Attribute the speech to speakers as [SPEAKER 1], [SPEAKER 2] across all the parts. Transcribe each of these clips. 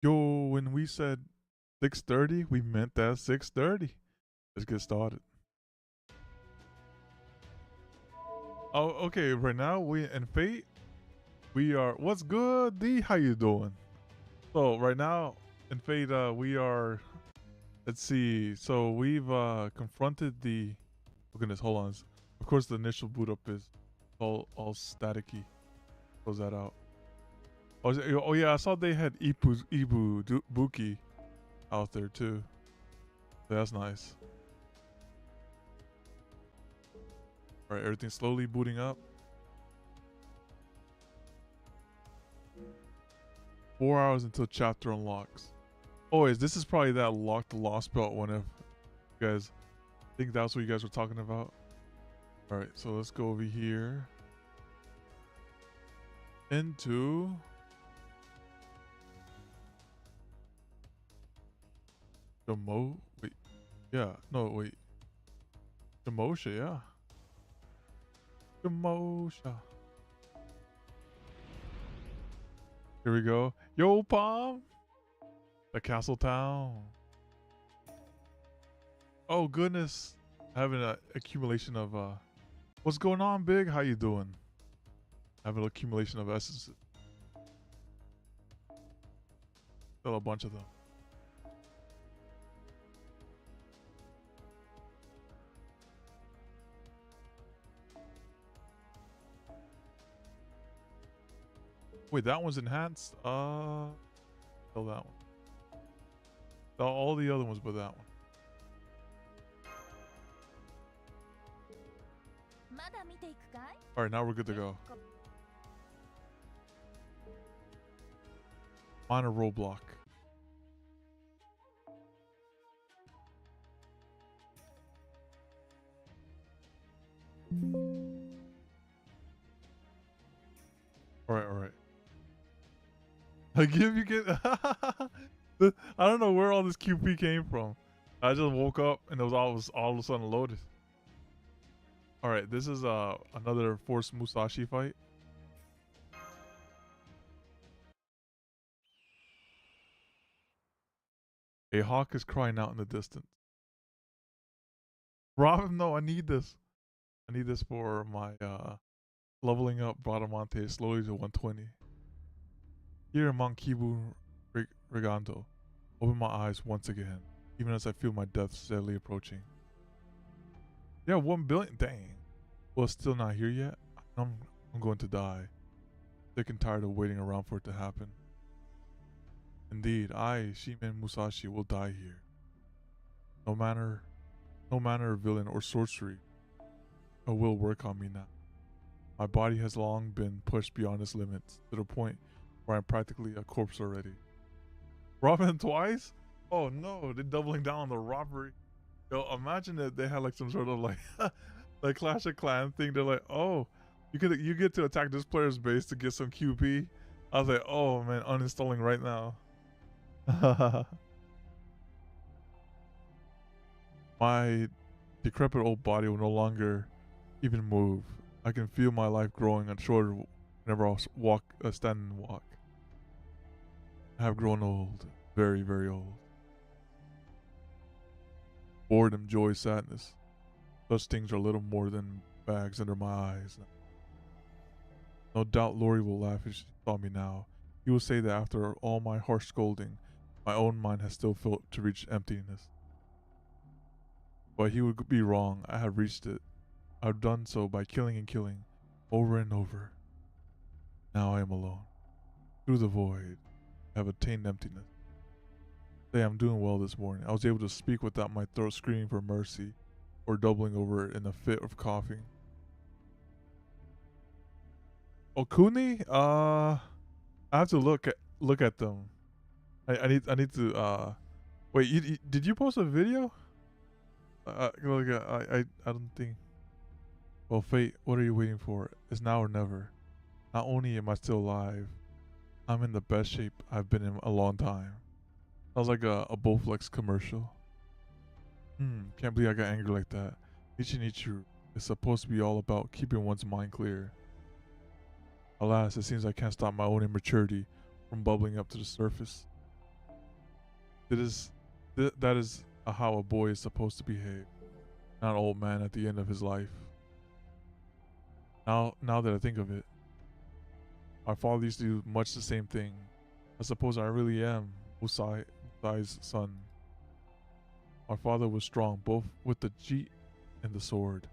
[SPEAKER 1] Yo, when we said 6:30, we meant that 6:30. Let's get started. Oh, okay. Right now we in Fate. We are. What's good, D? How you doing? So right now in Fate, we are. Let's see. So we've confronted the. Oh goodness, hold on. Of course, the initial boot up is all staticky. Close that out. Oh yeah, I saw they had Buki out there too. That's nice. All right, everything's slowly booting up. 4 hours until chapter unlocks. Oh, this is probably that locked lost belt one. If you guys think that's what you guys were talking about. All right, so let's go over here into Demo. Wait, yeah, no, wait, Demosha, yeah, Demosha. Here we go. Yo, Palm, the castle town. Oh goodness, having an accumulation of what's going on, Big? How you doing? Having an accumulation of essences. Still a bunch of them. Wait, that one's enhanced. Kill that one. All the other ones, but that one. All right, now we're good to go. Minor roadblock. All right. Like if you get, I don't know where all this QP came from. I just woke up and it was all of a sudden loaded. All right, this is another Force Musashi fight. A hawk is crying out in the distance. Robin, no, I need this. I need this for my leveling up Bradamante slowly to 120. Here among Kibu Riganto, open my eyes once again, even as I feel my death steadily approaching. Yeah, 1 billion. Dang. Well, it's still not here yet. I'm going to die. Sick and tired of waiting around for it to happen. Indeed, I, Shimen Musashi, will die here. No manner of villain or sorcery will work on me now. My body has long been pushed beyond its limits to the point where I'm practically a corpse already. Robbing twice? Oh no, they're doubling down on the robbery. Yo, imagine that they had like some sort of like like Clash of Clans thing. They're like, oh, you get to attack this player's base to get some QP. I was like, oh man, uninstalling right now. My decrepit old body will no longer even move. I can feel my life growing and shorter whenever I stand and walk. I have grown old, very, very old. Boredom, joy, sadness. Such things are little more than bags under my eyes. No doubt Lori will laugh if she saw me now. He will say that after all my harsh scolding, my own mind has still felt to reach emptiness. But he would be wrong. I have reached it. I've done so by killing and killing, over and over. Now I am alone. Through the void, I have attained emptiness. Say I'm doing well this morning. I was able to speak without my throat screaming for mercy or doubling over in a fit of coughing. Okuni? I have to look at them. I need to wait, did you post a video? I don't think. Well, fate, what are you waiting for? It's now or never. Not only am I still alive, I'm in the best shape I've been in a long time. Sounds like a Bowflex commercial. Can't believe I got angry like that. Ichinichu is supposed to be all about keeping one's mind clear. Alas, it seems I can't stop my own immaturity from bubbling up to the surface. That is how a boy is supposed to behave, not an old man at the end of his life. Now that I think of it, my father used to do much the same thing. I suppose I really am Musai's son. My father was strong, both with the ji and the sword.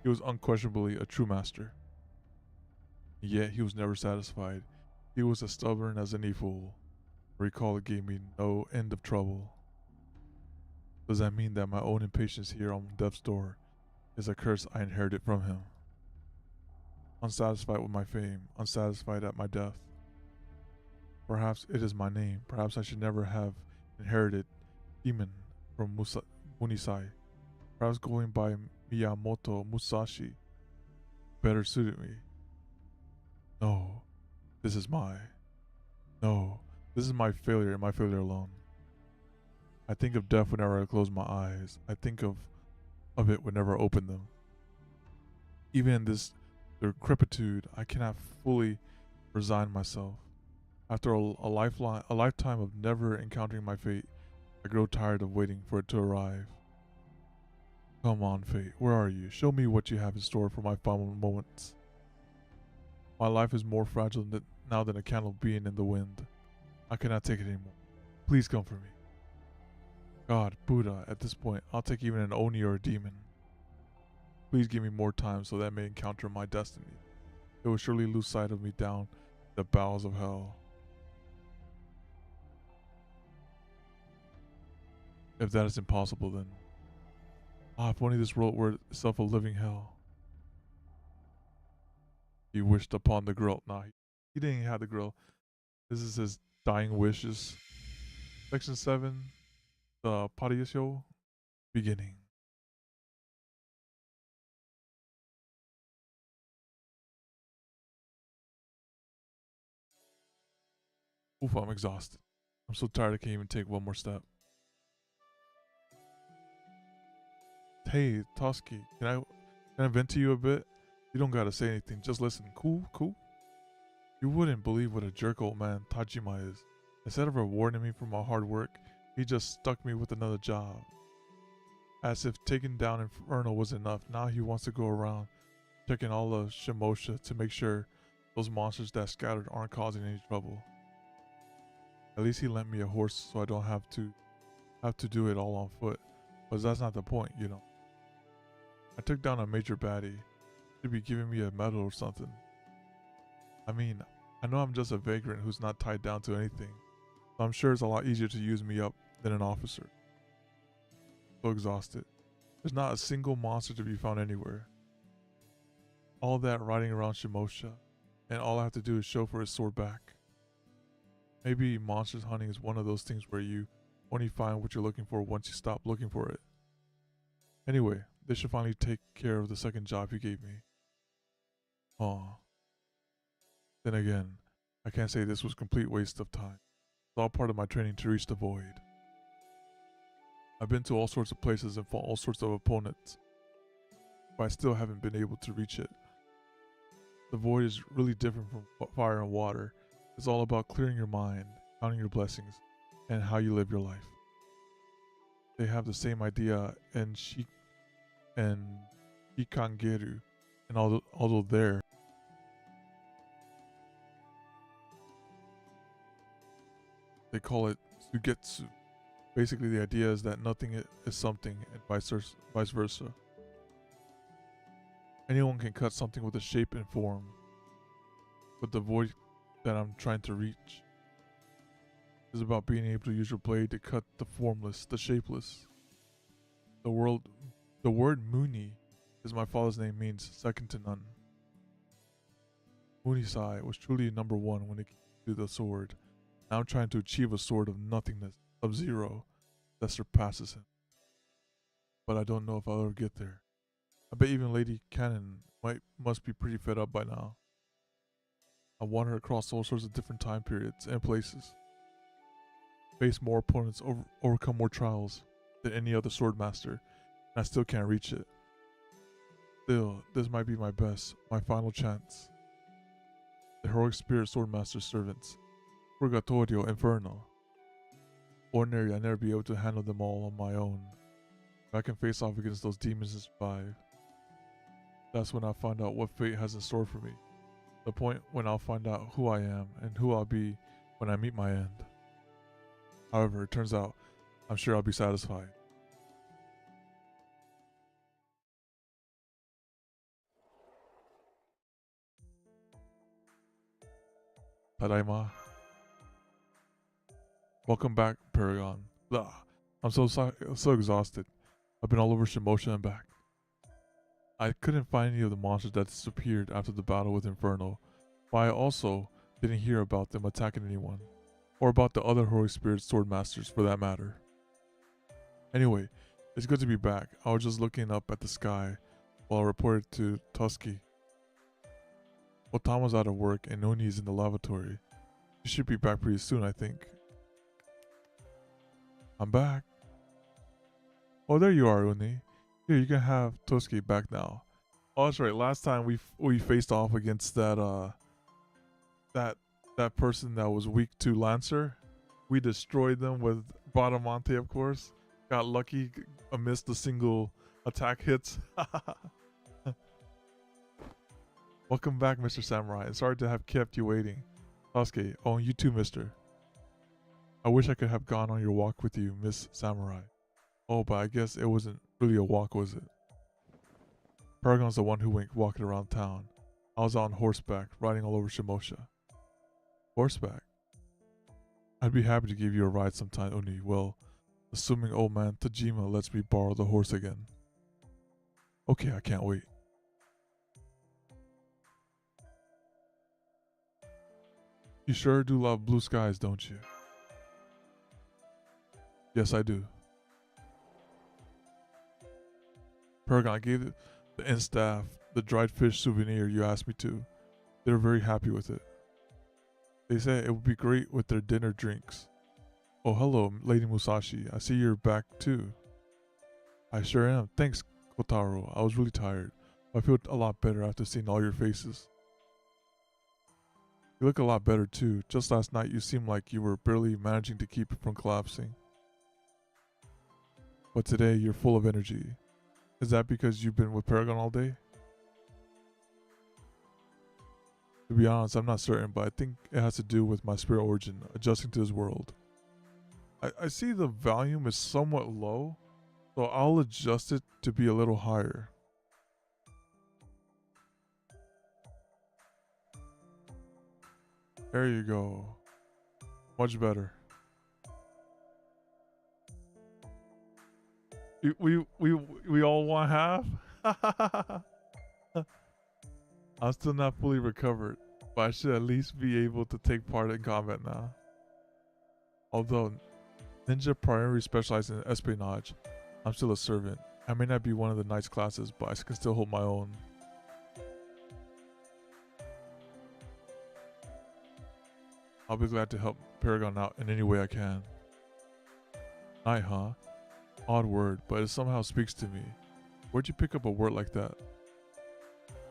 [SPEAKER 1] He was unquestionably a true master. Yet he was never satisfied. He was as stubborn as any fool. I recall it gave me no end of trouble. Does that mean that my own impatience here on death's door is a curse I inherited from him? Unsatisfied with my fame, unsatisfied at my death. Perhaps it is my name. Perhaps I should never have inherited demon from Munisai. Perhaps going by Miyamoto Musashi better suited me. No, this is no, this is my failure and my failure alone. I think of death whenever I close my eyes. I think of it whenever I open them. Even in this decrepitude, I cannot fully resign myself. After a lifetime of never encountering my fate, I grow tired of waiting for it to arrive. Come on, fate, where are you? Show me what you have in store for my final moments. My life is more fragile now than a candle being in the wind. I cannot take it anymore. Please come for me. God, Buddha, at this point, I'll take even an Oni or a demon. Please give me more time so that I may encounter my destiny. It will surely lose sight of me down the bowels of hell. If that is impossible, then if only this world were itself a living hell. He wished upon the girl. Nah, he didn't have the girl. This is his dying wishes. Section 7, the Pariyasho, beginning. Oof, I'm exhausted. I'm so tired I can't even take one more step. Hey, Toski, can I vent to you a bit? You don't gotta say anything, just listen. Cool? You wouldn't believe what a jerk old man Tajima is. Instead of rewarding me for my hard work, he just stuck me with another job. As if taking down Inferno was enough, now he wants to go around checking all the Shimosha to make sure those monsters that scattered aren't causing any trouble. At least he lent me a horse so I don't have to do it all on foot. But that's not the point, you know. I took down a major baddie. Should be giving me a medal or something. I mean, I know I'm just a vagrant who's not tied down to anything, so I'm sure it's a lot easier to use me up than an officer. So exhausted. There's not a single monster to be found anywhere. All that riding around Shimosha, and all I have to do is show for his sword back. Maybe monsters hunting is one of those things where you only find what you're looking for once you stop looking for it. Anyway, they should finally take care of the second job he gave me. Aw. Then again, I can't say this was a complete waste of time. It's all part of my training to reach the void. I've been to all sorts of places and fought all sorts of opponents, but I still haven't been able to reach it. The void is really different from fire and water. It's all about clearing your mind, counting your blessings, and how you live your life. They have the same idea in Shikangeru, and although there, they call it Sugetsu. Basically, the idea is that nothing is something, and vice versa. Anyone can cut something with a shape and form, but the void that I'm trying to reach is about being able to use your blade to cut the formless, the shapeless. The word Muni, as my father's name means, second to none. Munisai was truly number one when it came to the sword. Now I'm trying to achieve a sword of nothingness, of zero, that surpasses him. But I don't know if I'll ever get there. I bet even Lady Cannon must be pretty fed up by now. I wander across all sorts of different time periods and places. Face more opponents, overcome more trials than any other swordmaster, and I still can't reach it. Still, this might be my best, my final chance. The heroic spirit swordmaster's servants, Purgatorio Inferno. Ordinary, I'd never be able to handle them all on my own. If I can face off against those demons and survive, that's when I'll find out what fate has in store for me. The point when I'll find out who I am and who I'll be when I meet my end. However, it turns out I'm sure I'll be satisfied. Tadaima. Welcome back, Paragon. Ugh, I'm so exhausted. I've been all over Shimosha and back. I couldn't find any of the monsters that disappeared after the battle with Inferno, but I also didn't hear about them attacking anyone, or about the other Holy Spirit Sword Masters for that matter. Anyway, it's good to be back. I was just looking up at the sky while I reported to Tusky. Otama's out of work and Noni's in the lavatory. She should be back pretty soon, I think. I'm back. Oh, there you are, Uni. Here, you can have Toski back now. Oh, that's right. Last time we faced off against that that person that was weak to Lancer. We destroyed them with Bradamante, of course. Got lucky amidst the single attack hits. Welcome back, Mr. Samurai. Sorry to have kept you waiting. Sasuke, oh, and you too, mister. I wish I could have gone on your walk with you, Miss Samurai. Oh, but I guess it wasn't really a walk, was it? Paragon's the one who went walking around town. I was on horseback, riding all over Shimosha. Horseback? I'd be happy to give you a ride sometime, Oni. Well, assuming old man Tajima lets me borrow the horse again. Okay, I can't wait. You sure do love blue skies, don't you? Yes, I do. Paragon, I gave the inn staff the dried fish souvenir you asked me to. They were very happy with it. They said it would be great with their dinner drinks. Oh, hello, Lady Musashi. I see you're back too. I sure am. Thanks, Kotaro. I was really tired. I feel a lot better after seeing all your faces. You look a lot better too. Just last night you seemed like you were barely managing to keep it from collapsing. But today you're full of energy. Is that because you've been with Paragon all day? To be honest, I'm not certain, but I think it has to do with my spirit origin, adjusting to this world. I see the volume is somewhat low, so I'll adjust it to be a little higher. There you go. Much better. We all want half? I'm still not fully recovered, but I should at least be able to take part in combat now. Although ninja primarily specialize in espionage, I'm still a servant. I may not be one of the knight's classes, but I can still hold my own. I'll be glad to help Paragon out in any way I can. Knight, huh? Odd word, but it somehow speaks to me. Where'd you pick up a word like that?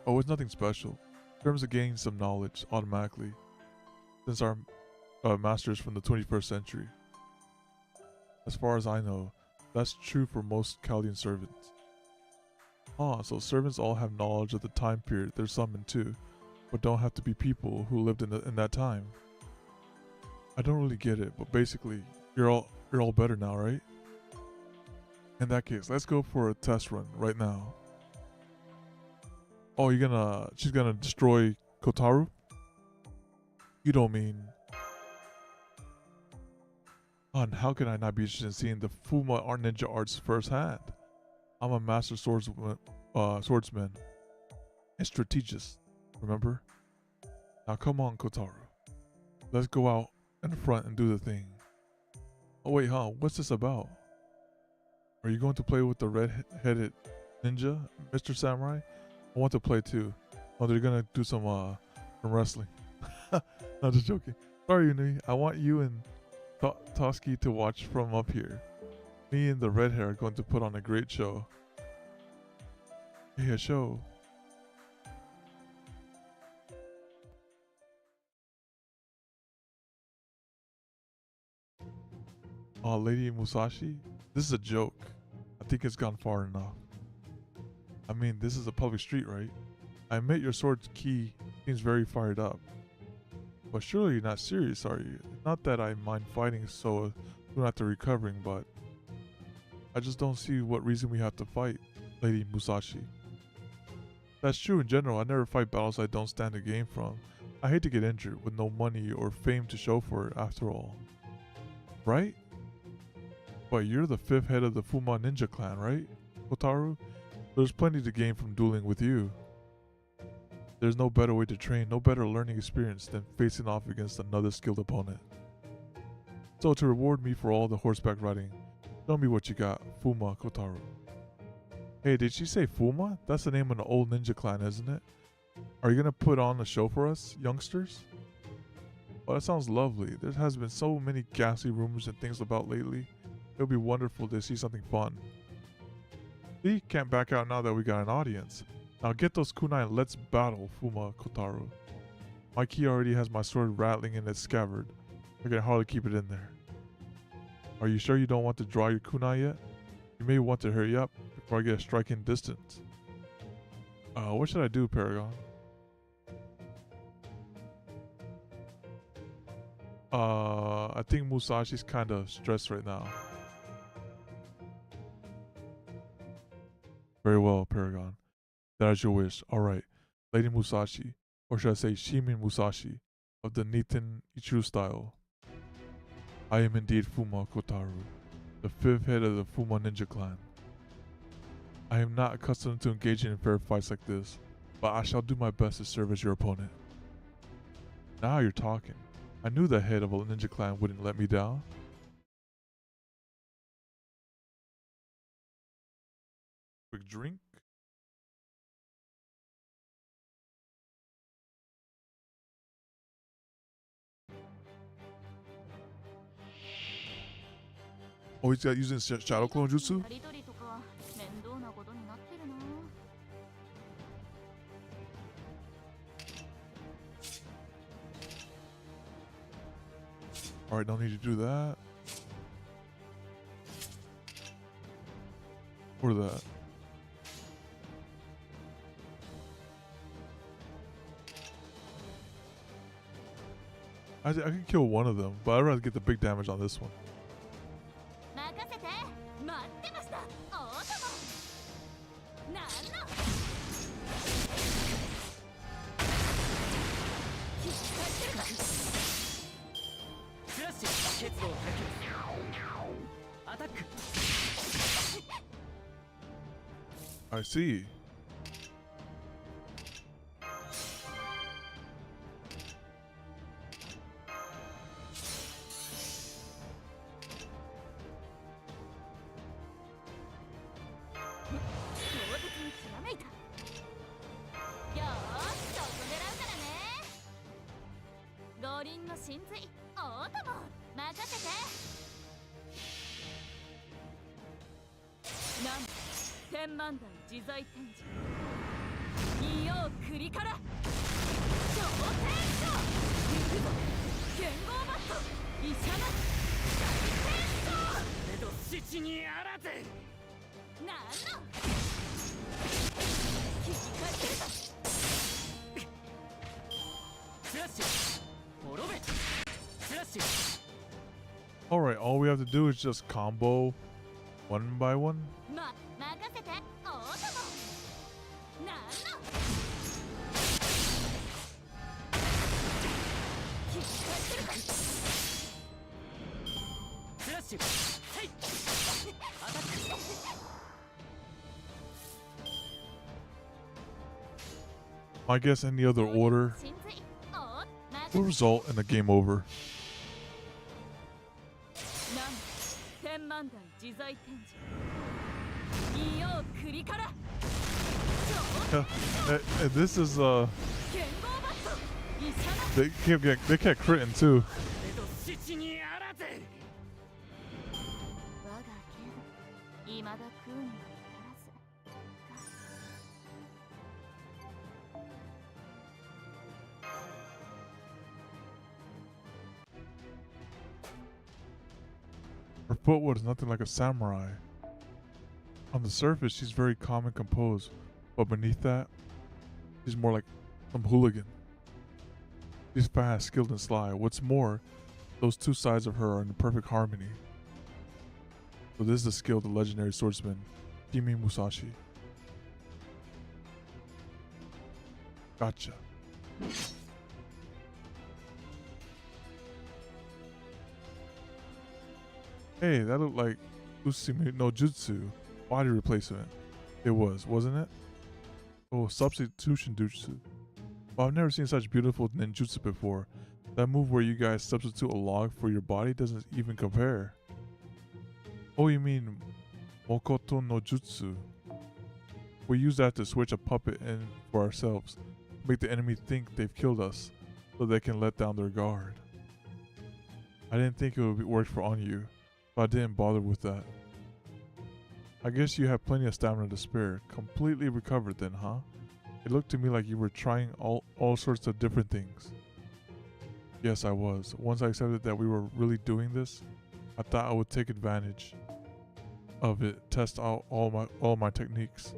[SPEAKER 1] Oh, it's nothing special. In terms of gaining some knowledge automatically, since our masters from the 21st century. As far as I know, that's true for most Chaldean servants. Ah, so servants all have knowledge of the time period they're summoned to, but don't have to be people who lived in that time. I don't really get it, but basically, you're all better now, right? In that case, let's go for a test run right now. Oh, she's gonna destroy Kotaru? You don't mean... And how can I not be interested in seeing the Fuma art ninja arts firsthand? I'm a master swordsman and strategist, remember? Now come on, Kotaru. Let's go out in front and do the thing. Oh wait, huh? What's this about? Are you going to play with the red-headed ninja, Mr. Samurai? I want to play too. Oh, they're gonna do some wrestling. Not just joking. Sorry, Uni. I want you and Toski to watch from up here. Me and the red hair are going to put on a great show. Hey, a show. Lady Musashi, this is a joke. I think it's gone far enough. I mean, this is a public street, right? I admit your sword's key seems very fired up. But surely you're not serious, are you? Not that I mind fighting so soon after recovering, but I just don't see what reason we have to fight, Lady Musashi. That's true in general. I never fight battles I don't stand to gain from. I hate to get injured with no money or fame to show for it, after all. Right? But you're the 5th head of the Fuma Ninja clan, right, Kotaru? There's plenty to gain from dueling with you. There's no better way to train, no better learning experience than facing off against another skilled opponent. So to reward me for all the horseback riding, show me what you got, Fuma Kotaru. Hey, did she say Fuma? That's the name of an old ninja clan, isn't it? Are you gonna put on a show for us, youngsters? Oh, that sounds lovely. There has been so many ghastly rumors and things about lately. It'll be wonderful to see something fun. See, can't back out now that we got an audience. Now get those kunai and let's battle, Fuma Kotaru. My key already has my sword rattling in its scabbard. I can hardly keep it in there. Are you sure you don't want to draw your kunai yet? You may want to hurry up before I get a striking distance. What should I do, Paragon? I think Musashi's kinda stressed right now. Very well, Paragon. That is your wish. Alright. Lady Musashi, or should I say Shimin Musashi, of the Nitin Ichiru style. I am indeed Fuma Kotaru, the 5th head of the Fuma Ninja clan. I am not accustomed to engaging in fair fights like this, but I shall do my best to serve as your opponent. Now you're talking. I knew the head of a ninja clan wouldn't let me down. Quick drink. Oh, he's got using shadow clone jutsu? Alright, don't need to do that. Or that. I can kill one of them, but I'd rather get the big damage on this one. I see. Alright, all we have to do is just combo one by one. I guess any other order will result in a game over. This is they kept critting too. Her foot was nothing like a samurai. On the surface, she's very calm and composed, but beneath that, she's more like some hooligan. She's fast, skilled, and sly. What's more, those two sides of her are in perfect harmony. So this is the skill of the legendary swordsman, Kimi Musashi. Gotcha. Hey, that looked like Usumi no Jutsu body replacement. It was, wasn't it? Oh, substitution jutsu. Well, I've never seen such beautiful ninjutsu before. That move where you guys substitute a log for your body doesn't even compare. Oh, you mean Mokoto no Jutsu? We use that to switch a puppet in for ourselves, make the enemy think they've killed us, so they can let down their guard. I didn't think it would work for Onyu, so I didn't bother with that. I guess you have plenty of stamina to spare. Completely recovered then, huh? It looked to me like you were trying all sorts of different things. Yes, I was. Once I accepted that we were really doing this, I thought I would take advantage of it, test out all my techniques.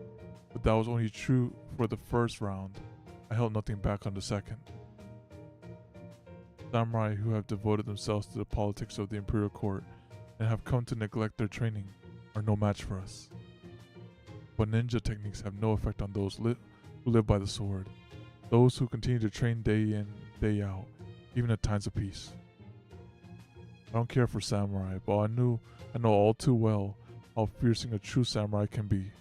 [SPEAKER 1] But that was only true for the first round. I held nothing back on the second. Samurai who have devoted themselves to the politics of the imperial court and have come to neglect their training are no match for us. But ninja techniques have no effect on those who live by the sword. Those who continue to train day in, day out, even at times of peace. I don't care for samurai, but I know all too well how fearsome a true samurai can be.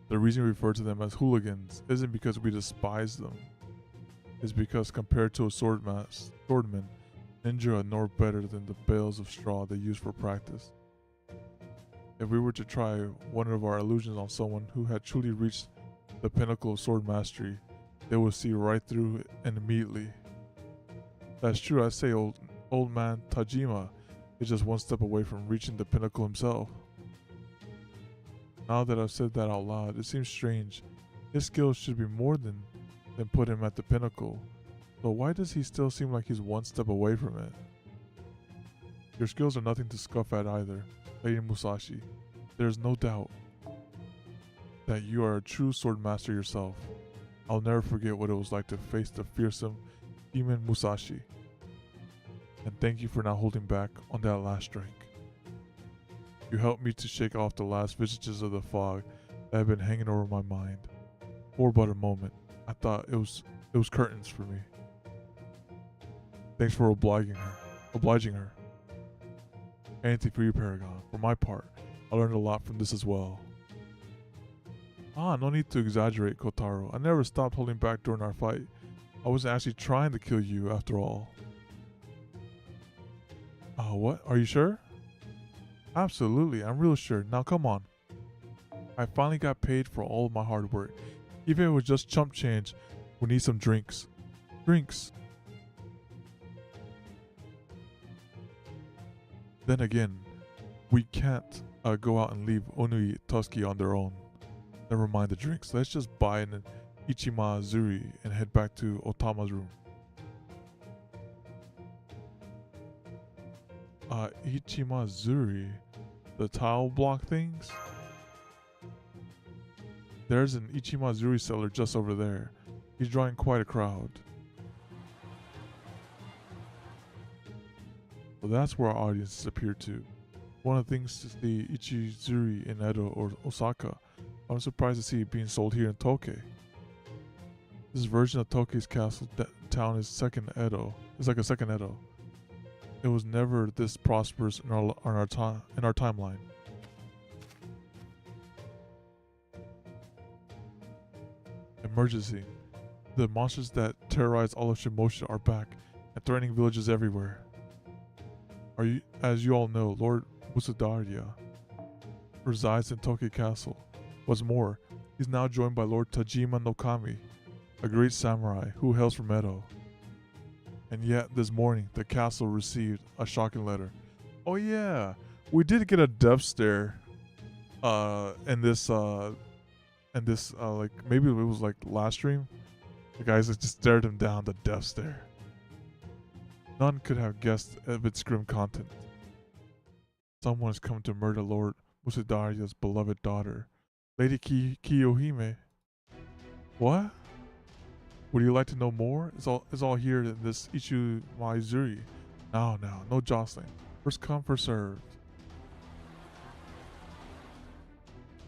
[SPEAKER 1] The reason we refer to them as hooligans isn't because we despise them. It's because compared to a swordman, ninja are no better than the bales of straw they use for practice. If we were to try one of our illusions on someone who had truly reached the pinnacle of sword mastery, they would see right through it and immediately. That's true, I say old man Tajima is just one step away from reaching the pinnacle himself. Now that I've said that out loud, it seems strange. His skills should be more than put him at the pinnacle. So why does he still seem like he's one step away from it? Your skills are nothing to scoff at either, Lady Musashi. There is no doubt that you are a true sword master yourself. I'll never forget what it was like to face the fearsome demon Musashi. And thank you for not holding back on that last strike. You helped me to shake off the last vestiges of the fog that had been hanging over my mind. For but a moment, I thought it was curtains for me. Thanks for obliging her. Anything for you, Paragon. For my part, I learned a lot from this as well. No need to exaggerate, Kotaro. I never stopped holding back during our fight. I wasn't actually trying to kill you after all. What? Are you sure? Absolutely, I'm real sure. Now come on. I finally got paid for all of my hard work. Even if it was just chump change, we need some drinks. Drinks! Then again, we can't go out and leave Onui Toski on their own. Never mind the drinks. Let's just buy an Ichima Zuri and head back to Otama's room. Ichima Zuri? The tile block things? There's an Ichima Zuri seller just over there. He's drawing quite a crowd. So that's where our audiences appear to. One of the things to see Ichizuri in Edo or Osaka. I'm surprised to see it being sold here in Tokei. This version of Tokei's castle town is second Edo. It's like a second Edo. It was never this prosperous in our timeline. Emergency. The monsters that terrorize all of Shimosha are back and threatening villages everywhere. As you all know, Lord Musudaria resides in Tokei Castle. What's more, he's now joined by Lord Tajima no Kami, a great samurai who hails from Edo. And yet, this morning, the castle received a shocking letter. Oh yeah, we did get a death stare. In this like maybe it was like last stream. The guys that just stared him down, the death stare. None could have guessed of its grim content. Someone has come to murder Lord Musadaria's beloved daughter, Lady Kiyohime. What? Would you like to know more? It's all here in this Ichu Maizuri. Now, no jostling. First come, first served.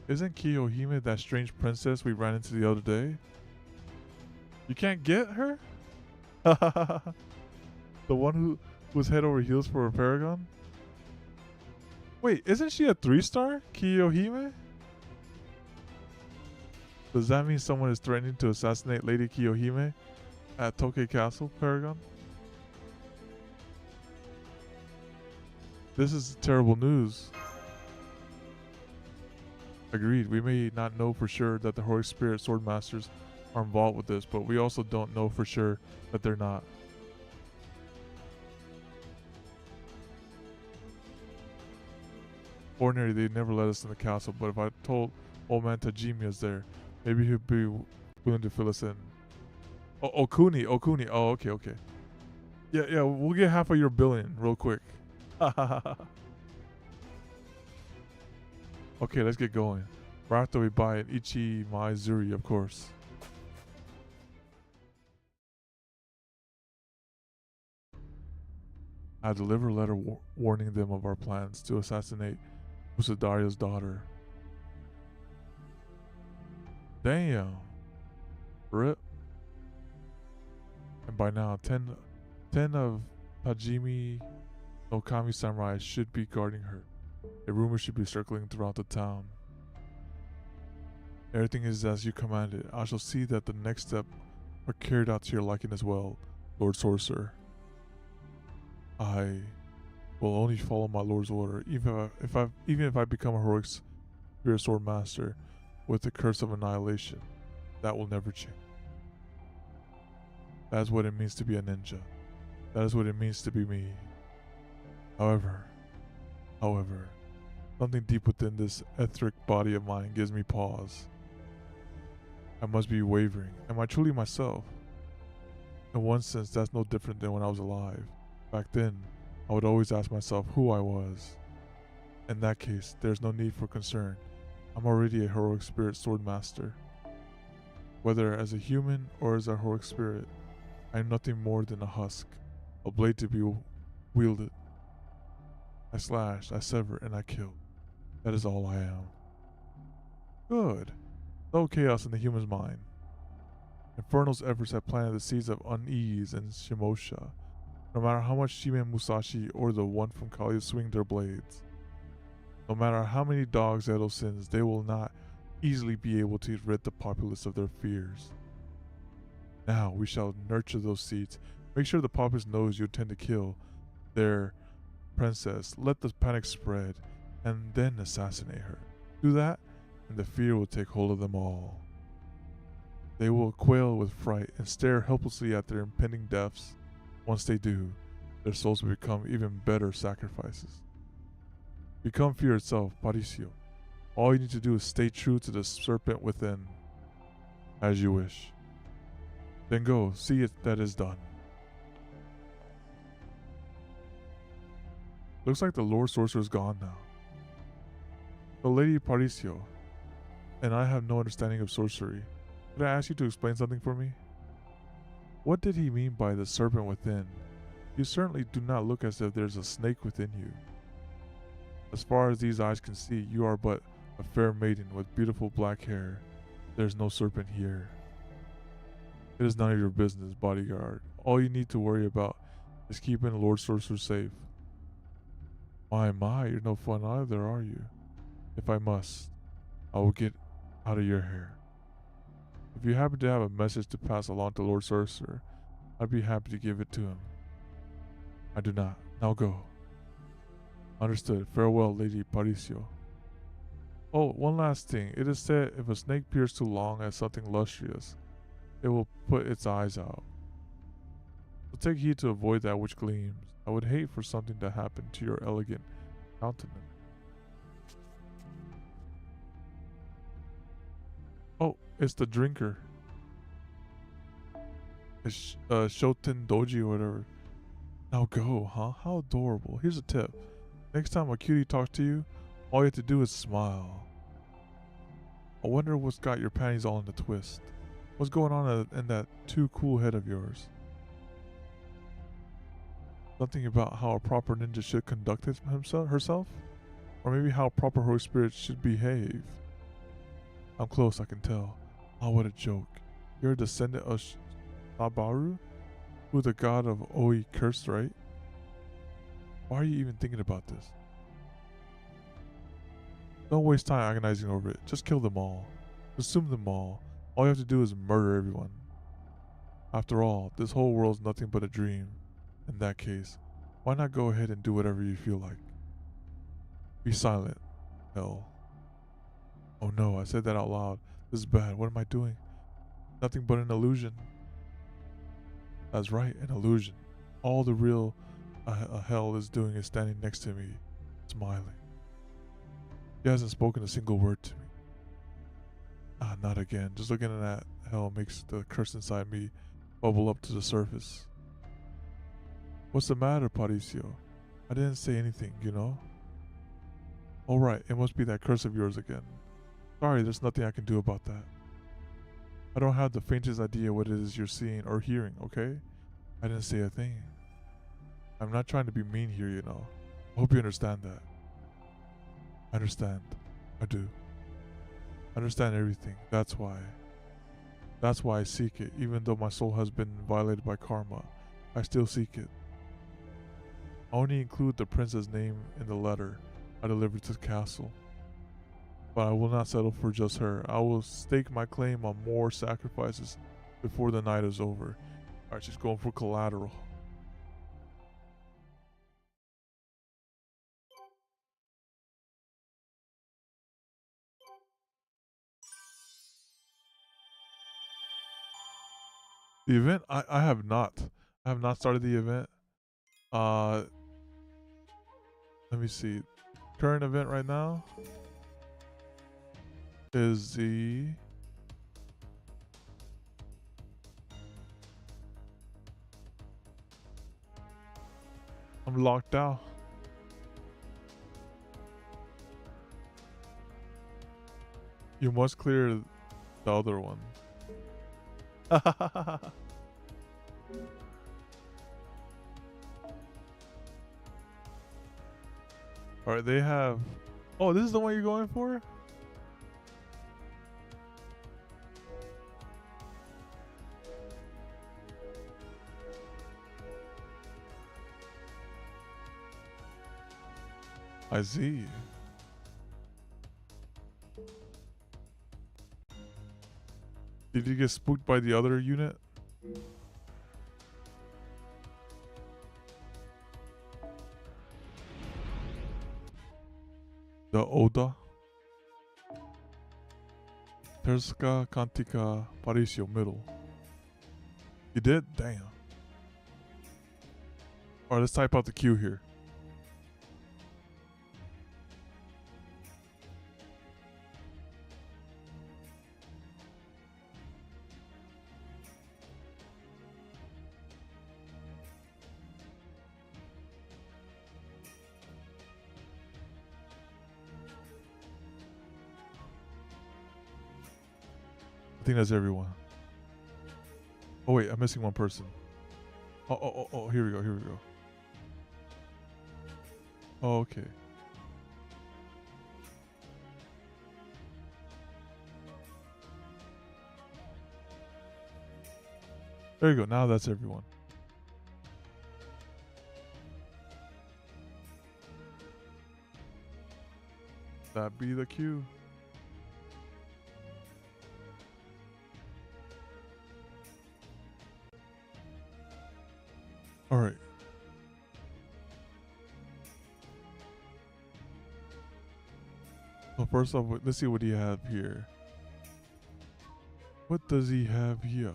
[SPEAKER 1] Isn't Kiyohime that strange princess we ran into the other day? You can't get her? The one who was head over heels for a paragon? Wait, isn't she a 3-star? Kiyohime? Does that mean someone is threatening to assassinate Lady Kiyohime at Tokei Castle, Paragon? This is terrible news. Agreed, we may not know for sure that the heroic spirit swordmasters are involved with this, but we also don't know for sure that they're not. Ordinarily, they'd never let us in the castle, but if I told old man Tajimi is there, maybe he'd be willing to fill us in. Oh, Okuni. Oh, okay. Yeah, we'll get half of your billion real quick. Okay, let's get going. Right after we buy an Ichi Maizuri, of course. I deliver a letter warning them of our plans to assassinate Musadaria's daughter. Damn. Rip. And by now, 10 of Tajimi no Kami samurai should be guarding her. A rumor should be circling throughout the town. Everything is as you commanded. I shall see that the next step are carried out to your liking as well, Lord Sorcerer. I will only follow my lord's order, even if I become a heroic spirit sword master with the curse of annihilation. That will never change. That is what it means to be a ninja. That is what it means to be me. However, something deep within this etheric body of mine gives me pause. I must be wavering. Am I truly myself? In one sense, that's no different than when I was alive. Back then, I would always ask myself who I was. In that case, there's no need for concern. I'm already a heroic spirit sword master. Whether as a human or as a heroic spirit, I am nothing more than a husk, a blade to be wielded. I slash, I sever, and I kill. That is all I am. Good. No chaos in the human's mind. Infernal's efforts have planted the seeds of unease in Shimosha. No matter how much Shime Musashi or the one from Kali swing their blades. No matter how many dogs Edo sends, they will not easily be able to rid the populace of their fears. Now we shall nurture those seeds. Make sure the populace knows you intend to kill their princess. Let the panic spread, and then assassinate her. Do that, and the fear will take hold of them all. They will quail with fright and stare helplessly at their impending deaths. Once they do, their souls will become even better sacrifices. Become fear itself, Parisio. All you need to do is stay true to the serpent within. As you wish. Then go, see it that is done. Looks like the Lord Sorcerer is gone now. The Lady Parisio and I have no understanding of sorcery. Could I ask you to explain something for me? What did he mean by the serpent within? You certainly do not look as if there's a snake within you. As far as these eyes can see, you are but a fair maiden with beautiful black hair. There's no serpent here. It is none of your business, bodyguard. All you need to worry about is keeping the Lord Sorcerer safe. My, you're no fun either, are you? If I must, I will get out of your hair. If you happen to have a message to pass along to Lord Sorcerer, I'd be happy to give it to him. I do not. Now go. Understood. Farewell, Lady Parisio. Oh, one last thing. It is said if a snake peers too long at something lustrous, it will put its eyes out. So take heed to avoid that which gleams. I would hate for something to happen to your elegant countenance. Oh, it's the drinker. It's Shoten Doji or whatever. Now go, huh? How adorable. Here's a tip. Next time a cutie talks to you, all you have to do is smile. I wonder what's got your panties all in a twist. What's going on in that too cool head of yours? Something about how a proper ninja should conduct herself? Or maybe how a proper Holy Spirit should behave? I'm close, I can tell. Oh, what a joke. You're a descendant of Sabaru? Who the god of Oi cursed, right? Why are you even thinking about this? Don't waste time agonizing over it. Just kill them all. Consume them all. All you have to do is murder everyone. After all, this whole world's nothing but a dream. In that case, why not go ahead and do whatever you feel like? Be silent. Hell. Oh no, I said that out loud. This is bad. What am I doing? Nothing but an illusion. That's right, an illusion. All the real hell is doing is standing next to me, smiling. He hasn't spoken a single word to me. Ah, not again. Just looking at that hell makes the curse inside me bubble up to the surface. What's the matter, Patricio? I didn't say anything, you know? Alright, it must be that curse of yours again. Sorry, there's nothing I can do about that. I don't have the faintest idea what it is you're seeing or hearing, okay? I didn't say a thing. I'm not trying to be mean here, you know. I hope you understand that. I understand. I do. I understand everything. That's why. That's why I seek it. Even though my soul has been violated by karma, I still seek it. I only include the prince's name in the letter I delivered to the castle. But I will not settle for just her. I will stake my claim on more sacrifices before the night is over. Alright, she's going for collateral. The event? I have not. I have not started the event. Let me see. Current event right now is the... I'm locked out. You must clear the other one. Alright, they have... Oh, this is the one you're going for? I see. Did you get spooked by the other unit? The Oda? Terska, Kantika, Parisio, middle. You did? Damn. Alright, let's type out the Q here. I think that's everyone. Oh wait, I'm missing one person. Oh, here we go, here we go. Oh, okay. There you go, now that's everyone. That be the cue. Alright. So first off, let's see what he have here. What does he have here?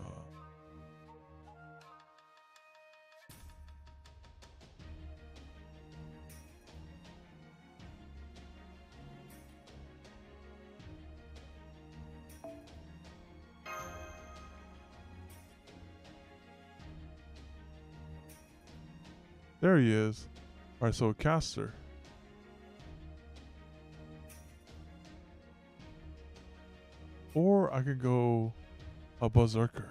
[SPEAKER 1] There he is. Alright, so caster. Or I can go a berserker.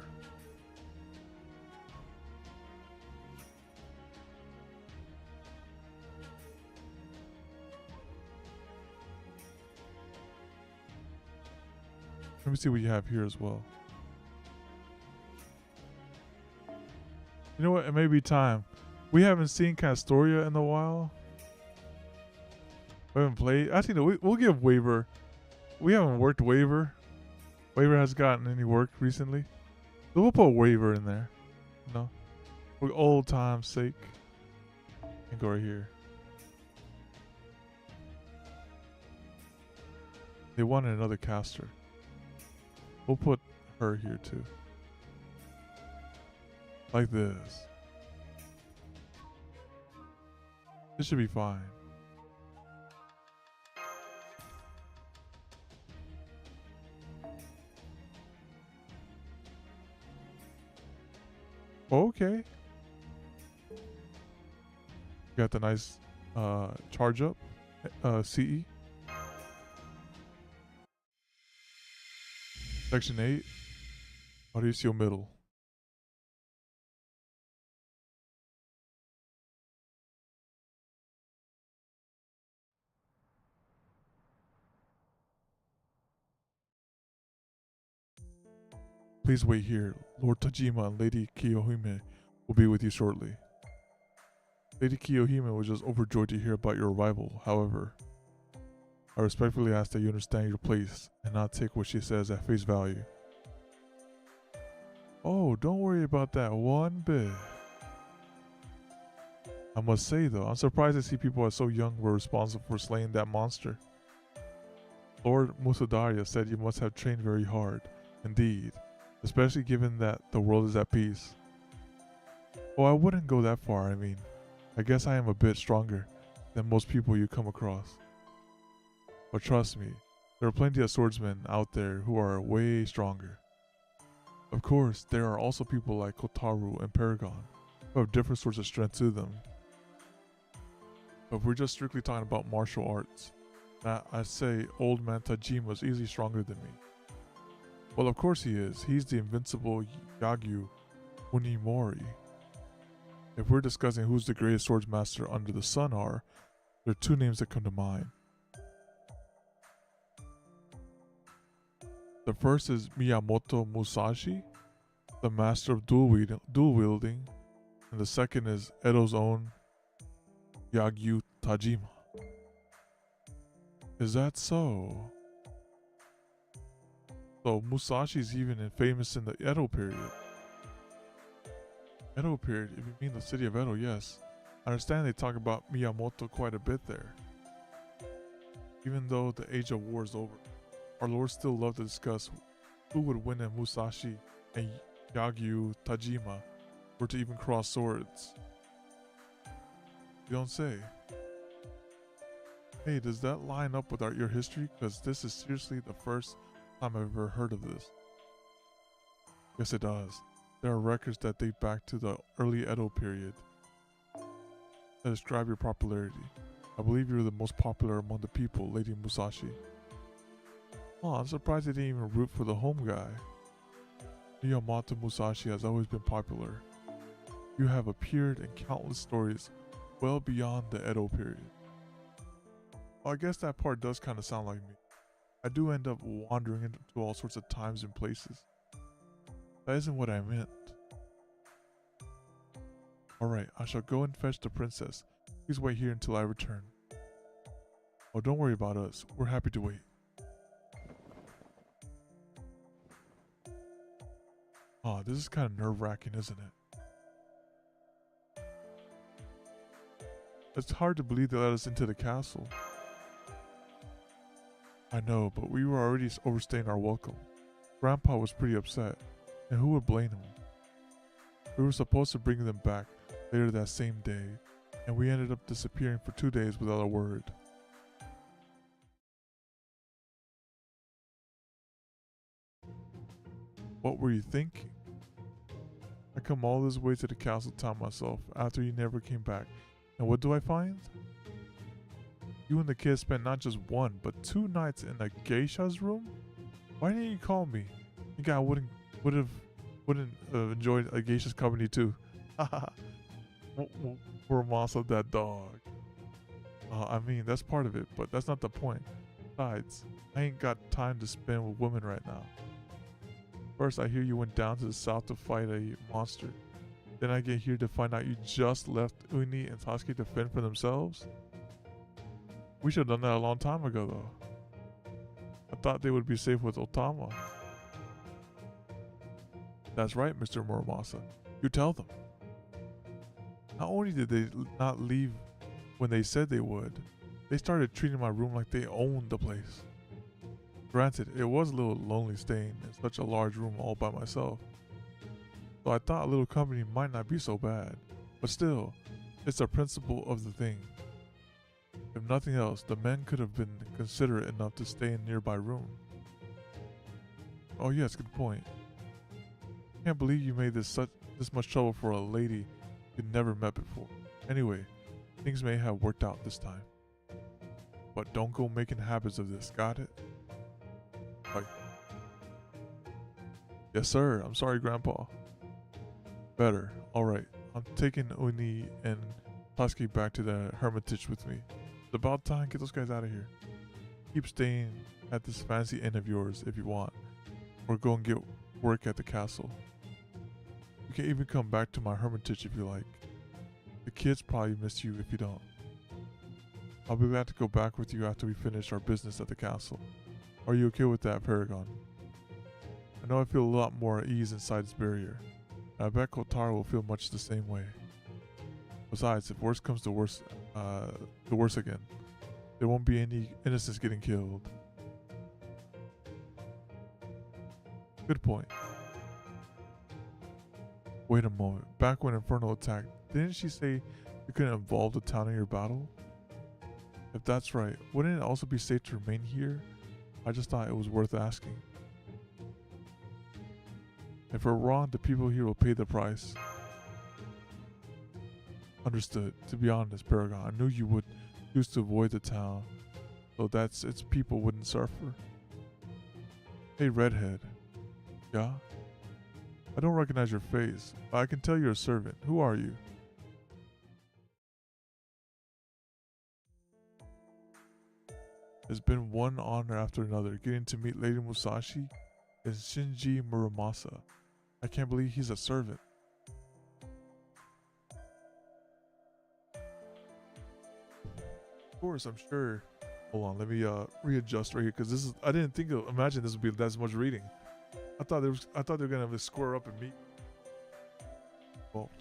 [SPEAKER 1] Let me see what you have here as well. You know what? It may be time. We haven't seen Castoria in a while. We haven't played. Actually, no, we'll give Waiver. We haven't worked Waiver. Waiver has gotten any work recently. So we'll put Waiver in there. You know? For old time's sake. And go right here. They wanted another caster. We'll put her here too. Like this. This should be fine. Okay. Got the nice charge up CE. Section 8. Mauricio Middle. Please wait here. Lord Tajima and Lady Kiyohime will be with you shortly. Lady Kiyohime was just overjoyed to hear about your arrival. However, I respectfully ask that you understand your place and not take what she says at face value. Oh, don't worry about that one bit. I must say though, I'm surprised to see people as so young were responsible for slaying that monster. Lord Musudaria said you must have trained very hard. Indeed. Especially given that the world is at peace. Oh, I wouldn't go that far, I mean. I guess I am a bit stronger than most people you come across. But trust me, there are plenty of swordsmen out there who are way stronger. Of course, there are also people like Kotaru and Paragon who have different sorts of strength to them. But if we're just strictly talking about martial arts, I'd say old man Tajima is easily stronger than me. Well, of course he is. He's the invincible Yagyu Unimori. If we're discussing who's the greatest swordsmaster under the sun there are two names that come to mind. The first is Miyamoto Musashi, the master of dual wielding, and the second is Edo's own Yagyu Tajima. Is that so? So Musashi's even famous in the Edo period. Edo period, if you mean the city of Edo, yes. I understand they talk about Miyamoto quite a bit there. Even though the age of war is over, our lords still love to discuss who would win if Musashi and Yagyu Tajima were to even cross swords. You don't say. Hey, does that line up with your history? Because this is seriously the first time I've ever heard of this. Yes, it does. There are records that date back to the early Edo period that describe your popularity. I believe you're the most popular among the people, Lady Musashi. Oh, I'm surprised they didn't even root for the home guy. Miyamoto Musashi has always been popular. You have appeared in countless stories well beyond the Edo period. Well, I guess that part does kind of sound like me. I do end up wandering into all sorts of times and places. That isn't what I meant. Alright, I shall go and fetch the princess. Please wait here until I return. Oh, don't worry about us. We're happy to wait. Oh, this is kind of nerve-wracking, isn't it? It's hard to believe they let us into the castle. I know, but we were already overstaying our welcome. Grandpa was pretty upset, and who would blame him? We were supposed to bring them back later that same day, and we ended up disappearing for 2 days without a word. What were you thinking? I come all this way to the castle town myself after you never came back, and what do I find? You and the kids spent not just 1, but 2 nights in a geisha's room? Why didn't you call me? You think I wouldn't enjoy a geisha's company too. Muramasa, that dog. I mean, that's part of it, but that's not the point. Besides, I ain't got time to spend with women right now. First, I hear you went down to the south to fight a monster. Then I get here to find out you just left Uni and Sasuke to fend for themselves? We should have done that a long time ago, though. I thought they would be safe with Otama. That's right, Mr. Muramasa. You tell them. Not only did they not leave when they said they would, they started treating my room like they owned the place. Granted, it was a little lonely staying in such a large room all by myself, so I thought a little company might not be so bad. But still, it's the principle of the thing. If nothing else, the men could have been considerate enough to stay in a nearby room. Oh yes, good point. Can't believe you made this much trouble for a lady you'd never met before. Anyway, things may have worked out this time. But don't go making habits of this, got it? Like, yes sir, I'm sorry Grandpa. Better, alright. I'm taking Uni and Sasuke back to the Hermitage with me. It's about time, get those guys out of here. Keep staying at this fancy inn of yours if you want, or go and get work at the castle. You can even come back to my Hermitage if you like. The kids probably miss you if you don't. I'll be glad to go back with you after we finish our business at the castle. Are you okay with that, Paragon? I know I feel a lot more at ease inside this barrier, and I bet Kotaro will feel much the same way. Besides, if worse comes to worse again, there won't be any innocents getting killed. Good point. Wait a moment. Back when Inferno attacked, didn't she say you couldn't involve the town in your battle? If that's right, wouldn't it also be safe to remain here? I just thought it was worth asking. If we're wrong, the people here will pay the price. Understood. To be honest, Paragon, I knew you would choose to avoid the town, so that its people wouldn't suffer. Hey, Redhead. Yeah? I don't recognize your face, but I can tell you're a servant. Who are you? It's been one honor after another, getting to meet Lady Musashi and Shinji Muramasa. I can't believe he's a servant. Of course, I'm sure. Hold on, let me readjust right here because I didn't imagine this would be that much reading. I thought they were gonna have to square up and meet. Well,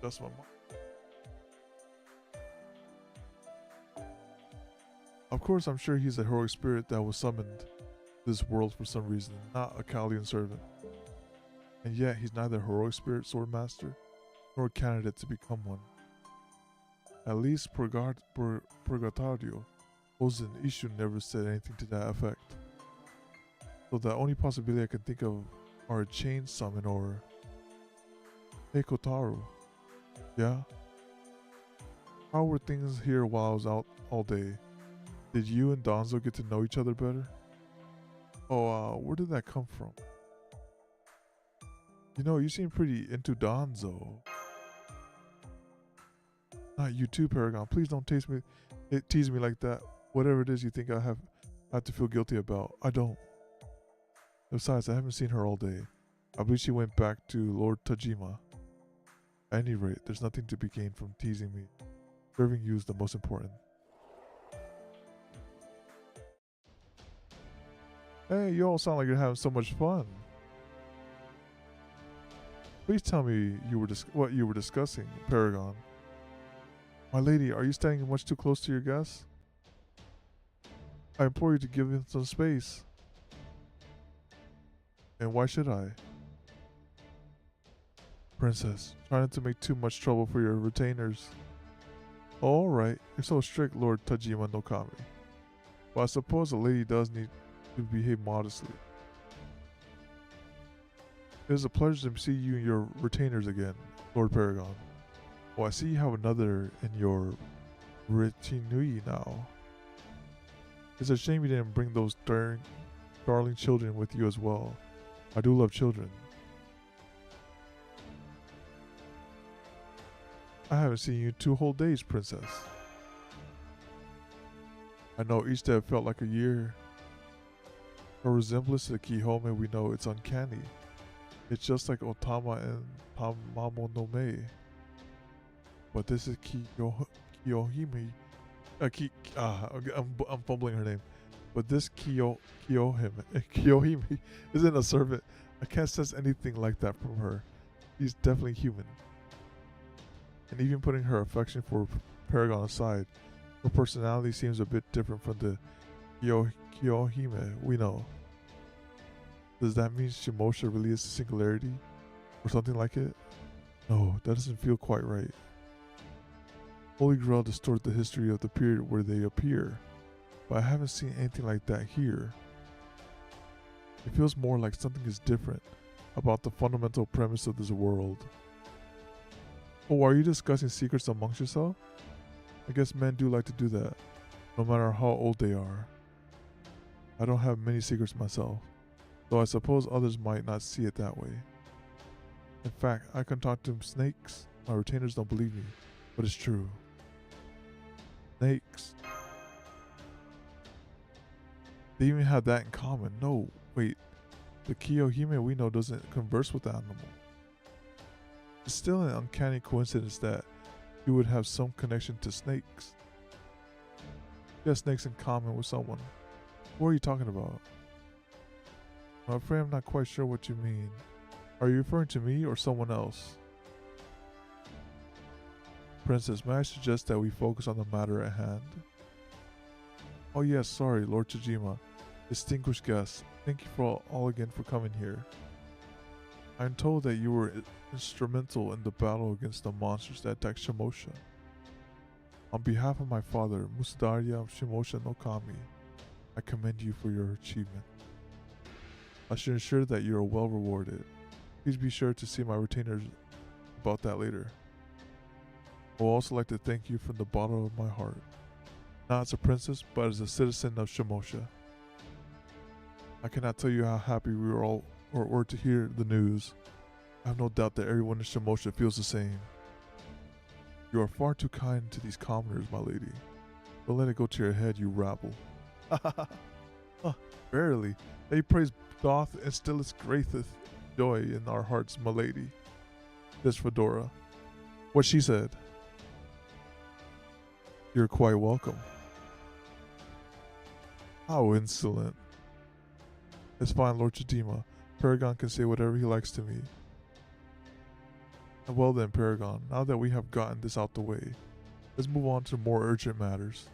[SPEAKER 1] that's my mind. Of course, I'm sure he's a heroic spirit that was summoned to this world for some reason, not a Kalian servant. And yet, he's neither a heroic spirit swordmaster nor a candidate to become one. At least Purgatorio, Ozen Ishu never said anything to that effect. So the only possibility I can think of are a chain summon or... Hey Kotaro. Yeah? How were things here while I was out all day? Did you and Danzo get to know each other better? Oh, where did that come from? You know, you seem pretty into Danzo. Not you too, Paragon. Please don't tease me like that. Whatever it is you think I have to feel guilty about, I don't. Besides, I haven't seen her all day. I believe she went back to Lord Tajima. At any rate, there's nothing to be gained from teasing me. Serving you is the most important. Hey, you all sound like you're having so much fun. Please tell me what you were discussing, Paragon. My lady, are you standing much too close to your guests? I implore you to give him some space. And why should I? Princess, try not to make too much trouble for your retainers. Alright, you're so strict, Lord Tajima no Kami. But I suppose a lady does need to behave modestly. It is a pleasure to see you and your retainers again, Lord Paragon. Oh, I see you have another in your retinue now. It's a shame you didn't bring those darling children with you as well. I do love children. I haven't seen you 2 whole days, princess. I know each day felt like a year. Her resemblance to the Kihome we know, it's uncanny. It's just like Otama and Tamamo no Me. But this is Kiyohime. I'm fumbling her name. But this Kiyohime isn't a servant. I can't sense anything like that from her. She's definitely human. And even putting her affection for Paragon aside, her personality seems a bit different from the Kiyohime we know. Does that mean Shimosha really is a singularity? Or something like it? No, that doesn't feel quite right. Holy Grail distort the history of the period where they appear, but I haven't seen anything like that here. It feels more like something is different about the fundamental premise of this world. Oh, are you discussing secrets amongst yourself? I guess men do like to do that, no matter how old they are. I don't have many secrets myself, though I suppose others might not see it that way. In fact, I can talk to snakes. My retainers don't believe me, but it's true. Snakes. They even have that in common. No, wait. The Kiyohime we know doesn't converse with the animal. It's still an uncanny coincidence that you would have some connection to snakes. You have snakes in common with someone. What are you talking about? I'm afraid I'm not quite sure what you mean. Are you referring to me or someone else? Princess, may I suggest that we focus on the matter at hand? Oh yes, sorry, Lord Tajima. Distinguished guests, thank you for all again for coming here. I am told that you were instrumental in the battle against the monsters that attacked Shimosha. On behalf of my father, Musadarya Shimosha no Kami, I commend you for your achievement. I should ensure that you are well rewarded. Please be sure to see my retainers about that later. I would also like to thank you from the bottom of my heart, not as a princess, but as a citizen of Shimosha. I cannot tell you how happy we were to hear the news. I have no doubt that everyone in Shimosha feels the same. You are far too kind to these commoners, my lady. Don't let it go to your head, you rabble. Verily, they praise doth and stillest greateth joy in our hearts, my lady. This Fedora. What she said. You're quite welcome. How insolent. It's fine, Lord Chidima. Paragon can say whatever he likes to me. Well then, Paragon, now that we have gotten this out the way, let's move on to more urgent matters.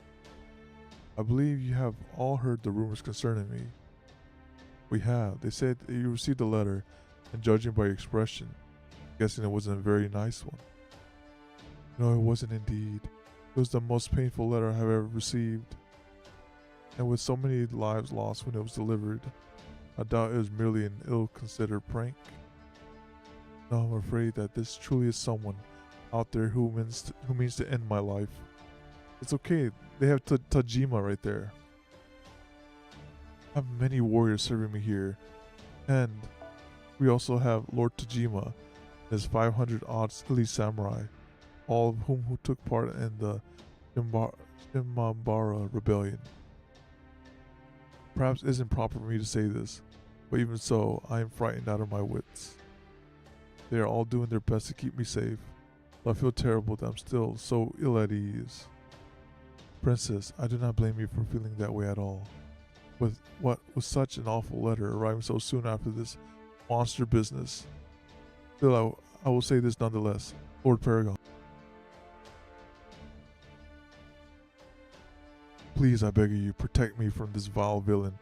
[SPEAKER 1] I believe you have all heard the rumors concerning me. We have. They said that you received a letter, and judging by your expression, guessing it wasn't a very nice one. No, it wasn't indeed. It was the most painful letter I have ever received. And with so many lives lost when it was delivered, I doubt it was merely an ill-considered prank. No, I'm afraid that this truly is someone out there who means to end my life. It's okay, they have Tajima right there. I have many warriors serving me here, and we also have Lord Tajima and his 500-odd elite samurai, all of who took part in the Shimambara rebellion. Perhaps it isn't proper for me to say this, but even so, I am frightened out of my wits. They are all doing their best to keep me safe, but I feel terrible that I'm still so ill at ease. Princess, I do not blame you for feeling that way at all. With what was such an awful letter arriving so soon after this monster business. Still, I will say this nonetheless, Lord Paragon. Please, I beg of you, protect me from this vile villain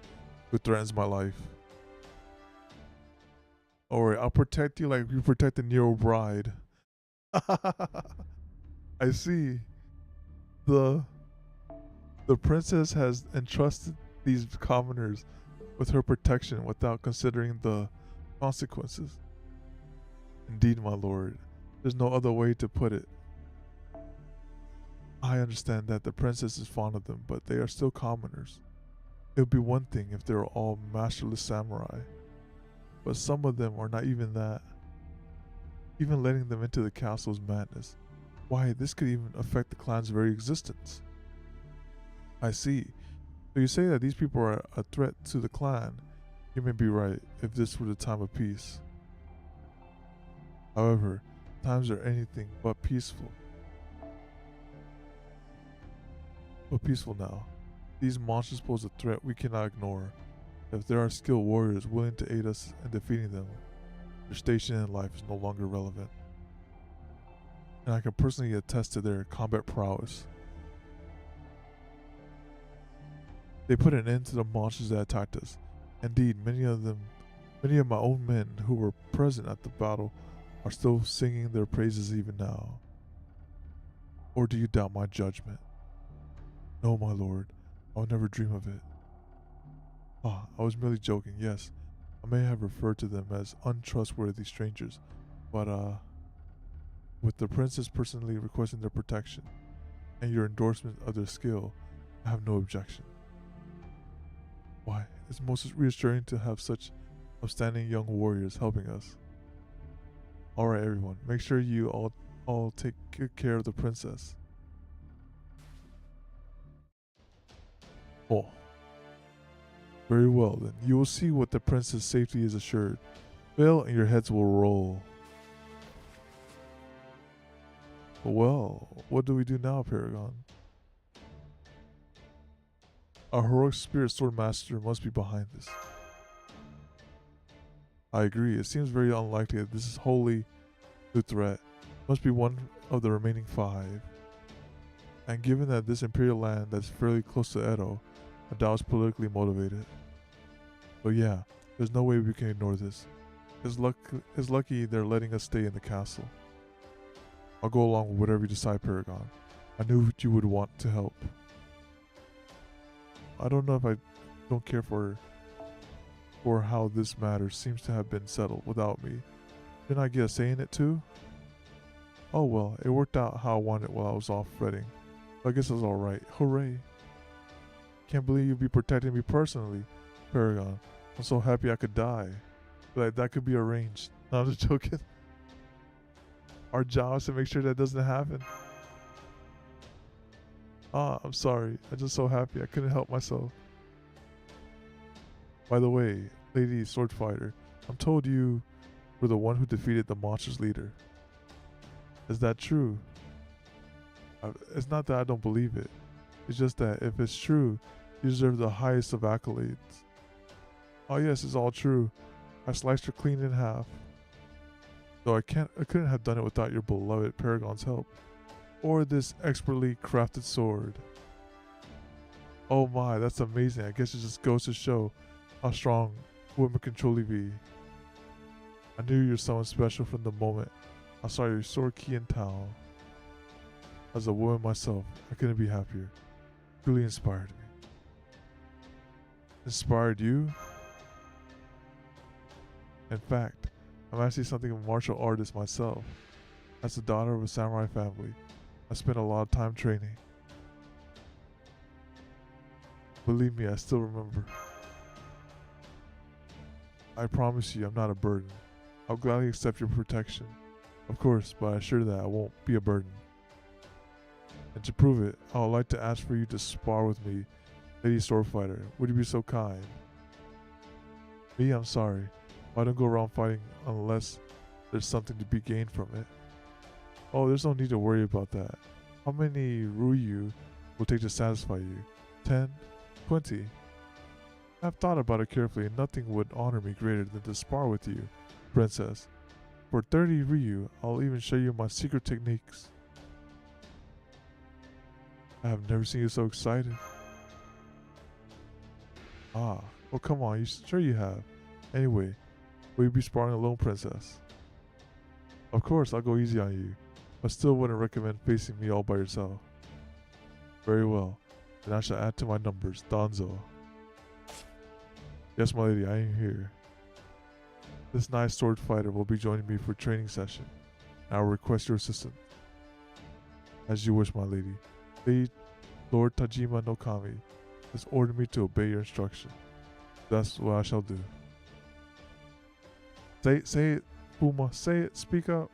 [SPEAKER 1] who threatens my life. Alright, I'll protect you like you protect the Nero bride. I see. The princess has entrusted these commoners with her protection without considering the consequences. Indeed, my lord, there's no other way to put it. I understand that the princess is fond of them, but they are still commoners. It would be one thing if they were all masterless samurai, but some of them are not even that. Even letting them into the castle is madness. Why, this could even affect the clan's very existence. I see. So you say that these people are a threat to the clan. You may be right if this were the time of peace. However, times are anything but peaceful. Now. These monsters pose a threat we cannot ignore. If there are skilled warriors willing to aid us in defeating them, their station in life is no longer relevant. And I can personally attest to their combat prowess. They put an end to the monsters that attacked us. Indeed, many of my own men who were present at the battle are still singing their praises even now. Or do you doubt my judgment? No, my lord, I would never dream of it. Ah, I was merely joking, yes. I may have referred to them as untrustworthy strangers, but with the princess personally requesting their protection and your endorsement of their skill, I have no objection. Why, it's most reassuring to have such upstanding young warriors helping us. Alright everyone, make sure you all take good care of the princess. Oh. Very well then, you will see what the princess' safety is assured. Fail and your heads will roll. Well, what do we do now, Paragon? Our heroic spirit sword master must be behind this. I agree, it seems very unlikely that this is wholly new threat. Must be one of the remaining 5. And given that this imperial land that's fairly close to Edo, I doubt it's politically motivated. But yeah, there's no way we can ignore this. It's lucky they're letting us stay in the castle. I'll go along with whatever you decide, Paragon. I knew you would want to help. I don't know if I don't care for how this matter seems to have been settled without me. Didn't I get a say in it too? Oh well, it worked out how I wanted while I was off fretting. I guess it's alright. Hooray. Can't believe you'll be protecting me personally, Paragon. I'm so happy I could die. Like that could be arranged. No, I'm just joking. Our job is to make sure that doesn't happen. I'm sorry. I'm just so happy I couldn't help myself. By the way, Lady Swordfighter, I'm told you were the one who defeated the monster's leader. Is that true? It's not that I don't believe it. It's just that if it's true, you deserve the highest of accolades. Oh yes, it's all true. I sliced her clean in half. Though I couldn't have done it without your beloved Paragon's help. Or this expertly crafted sword. Oh my, that's amazing. I guess it just goes to show how strong women can truly be. I knew you were someone special from the moment I saw your sword key in town. As a woman myself, I couldn't be happier. Truly inspired me. Inspired you? In fact, I'm actually something of a martial artist myself. As the daughter of a samurai family, I spent a lot of time training. Believe me, I still remember. I promise you I'm not a burden. I'll gladly accept your protection. Of course, but I assure that I won't be a burden. And to prove it, I would like to ask for you to spar with me, Lady Swordfighter. Would you be so kind? Me, I'm sorry. I don't go around fighting unless there's something to be gained from it. Oh, there's no need to worry about that. How many Ryu will take to satisfy you? 10? 20? I've thought about it carefully and nothing would honor me greater than to spar with you, Princess. For 30 Ryu, I'll even show you my secret techniques. I have never seen you so excited. Ah, well come on, sure you have. Anyway, will you be sparring alone, Princess? Of course, I'll go easy on you, but still wouldn't recommend facing me all by yourself. Very well, then I shall add to my numbers, Donzo. Yes, my lady, I am here. This nice sword fighter will be joining me for training session. I will request your assistance. As you wish, my lady. Lady Lord Tajima no Kami, has ordered me to obey your instruction. That's what I shall do. Say it, Puma. Say it. Speak up.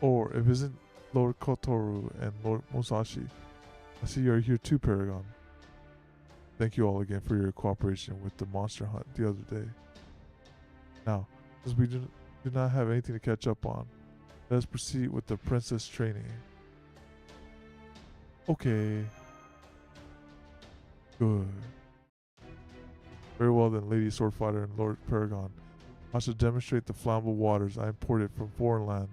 [SPEAKER 1] Or if it isn't Lord Kotoru and Lord Musashi, I see you're here too, Paragon. Thank you all again for your cooperation with the monster hunt the other day. Now, since we do not have anything to catch up on, let us proceed with the princess training. Okay. Good. Very well then, Lady Swordfighter and Lord Paragon. I shall demonstrate the flammable waters I imported from foreign lands.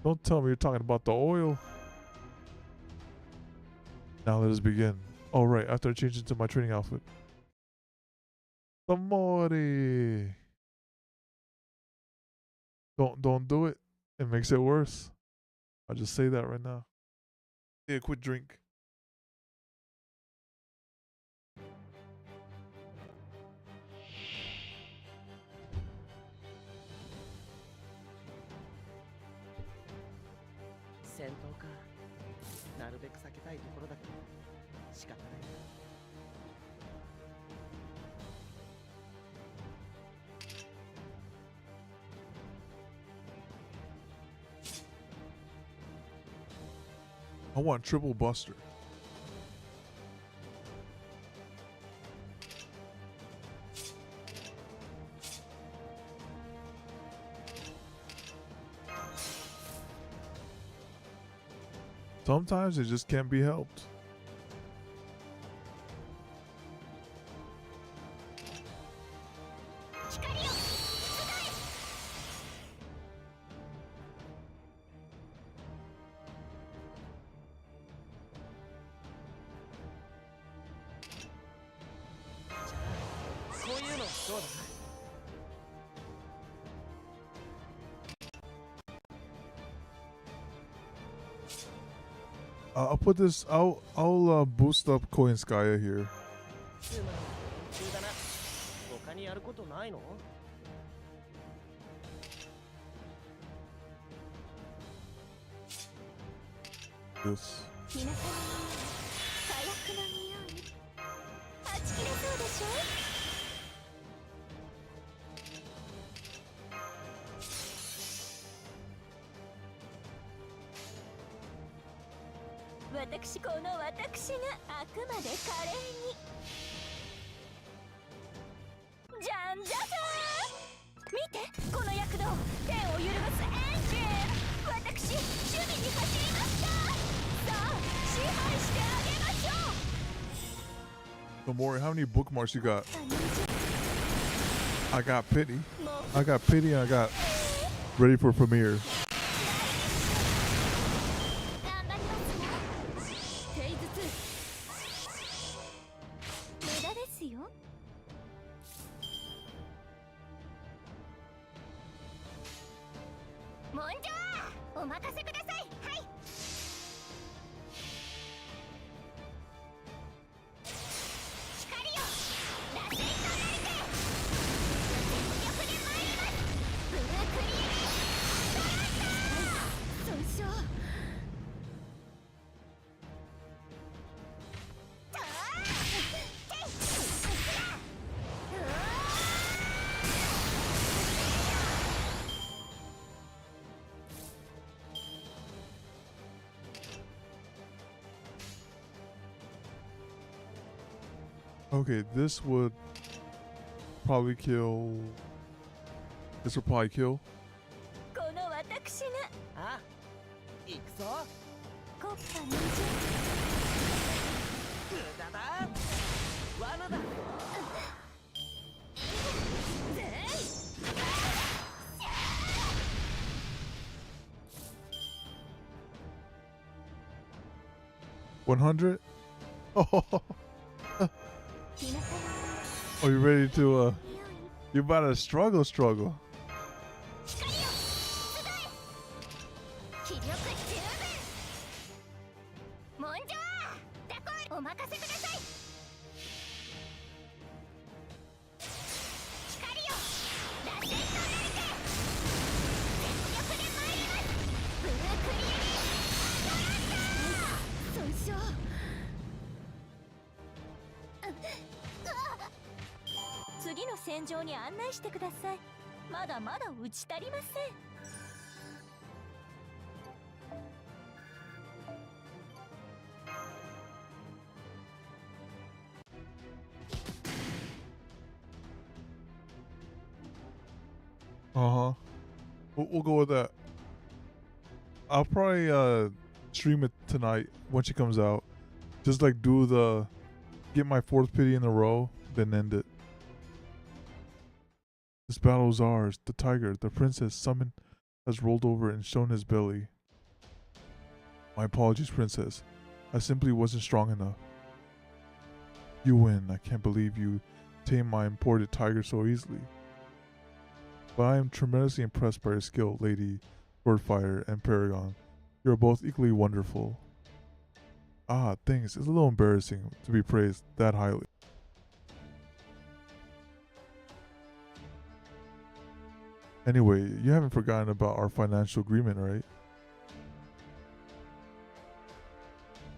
[SPEAKER 1] Don't tell me you're talking about the oil. Now let us begin. Alright, after I change into my training outfit. Somebody. Don't do it. It makes it worse. I'll just say that right now. Take a quick drink. I want triple buster. Sometimes it just can't be helped. I'll put this. I'll boost up Koinskaya here. This. Mori, how many bookmarks you got? I got pity. I got pity and I got ready for premiere. Okay, this would probably kill. This would probably kill. $100? Oh, you ready to, you're about to struggle.
[SPEAKER 2] 戦場に案内してください。まだまだ打ち足りません。
[SPEAKER 1] Uh huh. We'll go with that. I'll probably stream it tonight when she comes out. Just like do the get my fourth pity in a row, then end it. This battle is ours. The tiger, the princess summoned, has rolled over and shown his belly. My apologies, princess. I simply wasn't strong enough. You win. I can't believe you tamed my imported tiger so easily. But I am tremendously impressed by your skill, Lady Swordfire and Paragon. You are both equally wonderful. Ah, thanks. It's a little embarrassing to be praised that highly. Anyway, you haven't forgotten about our financial agreement, right?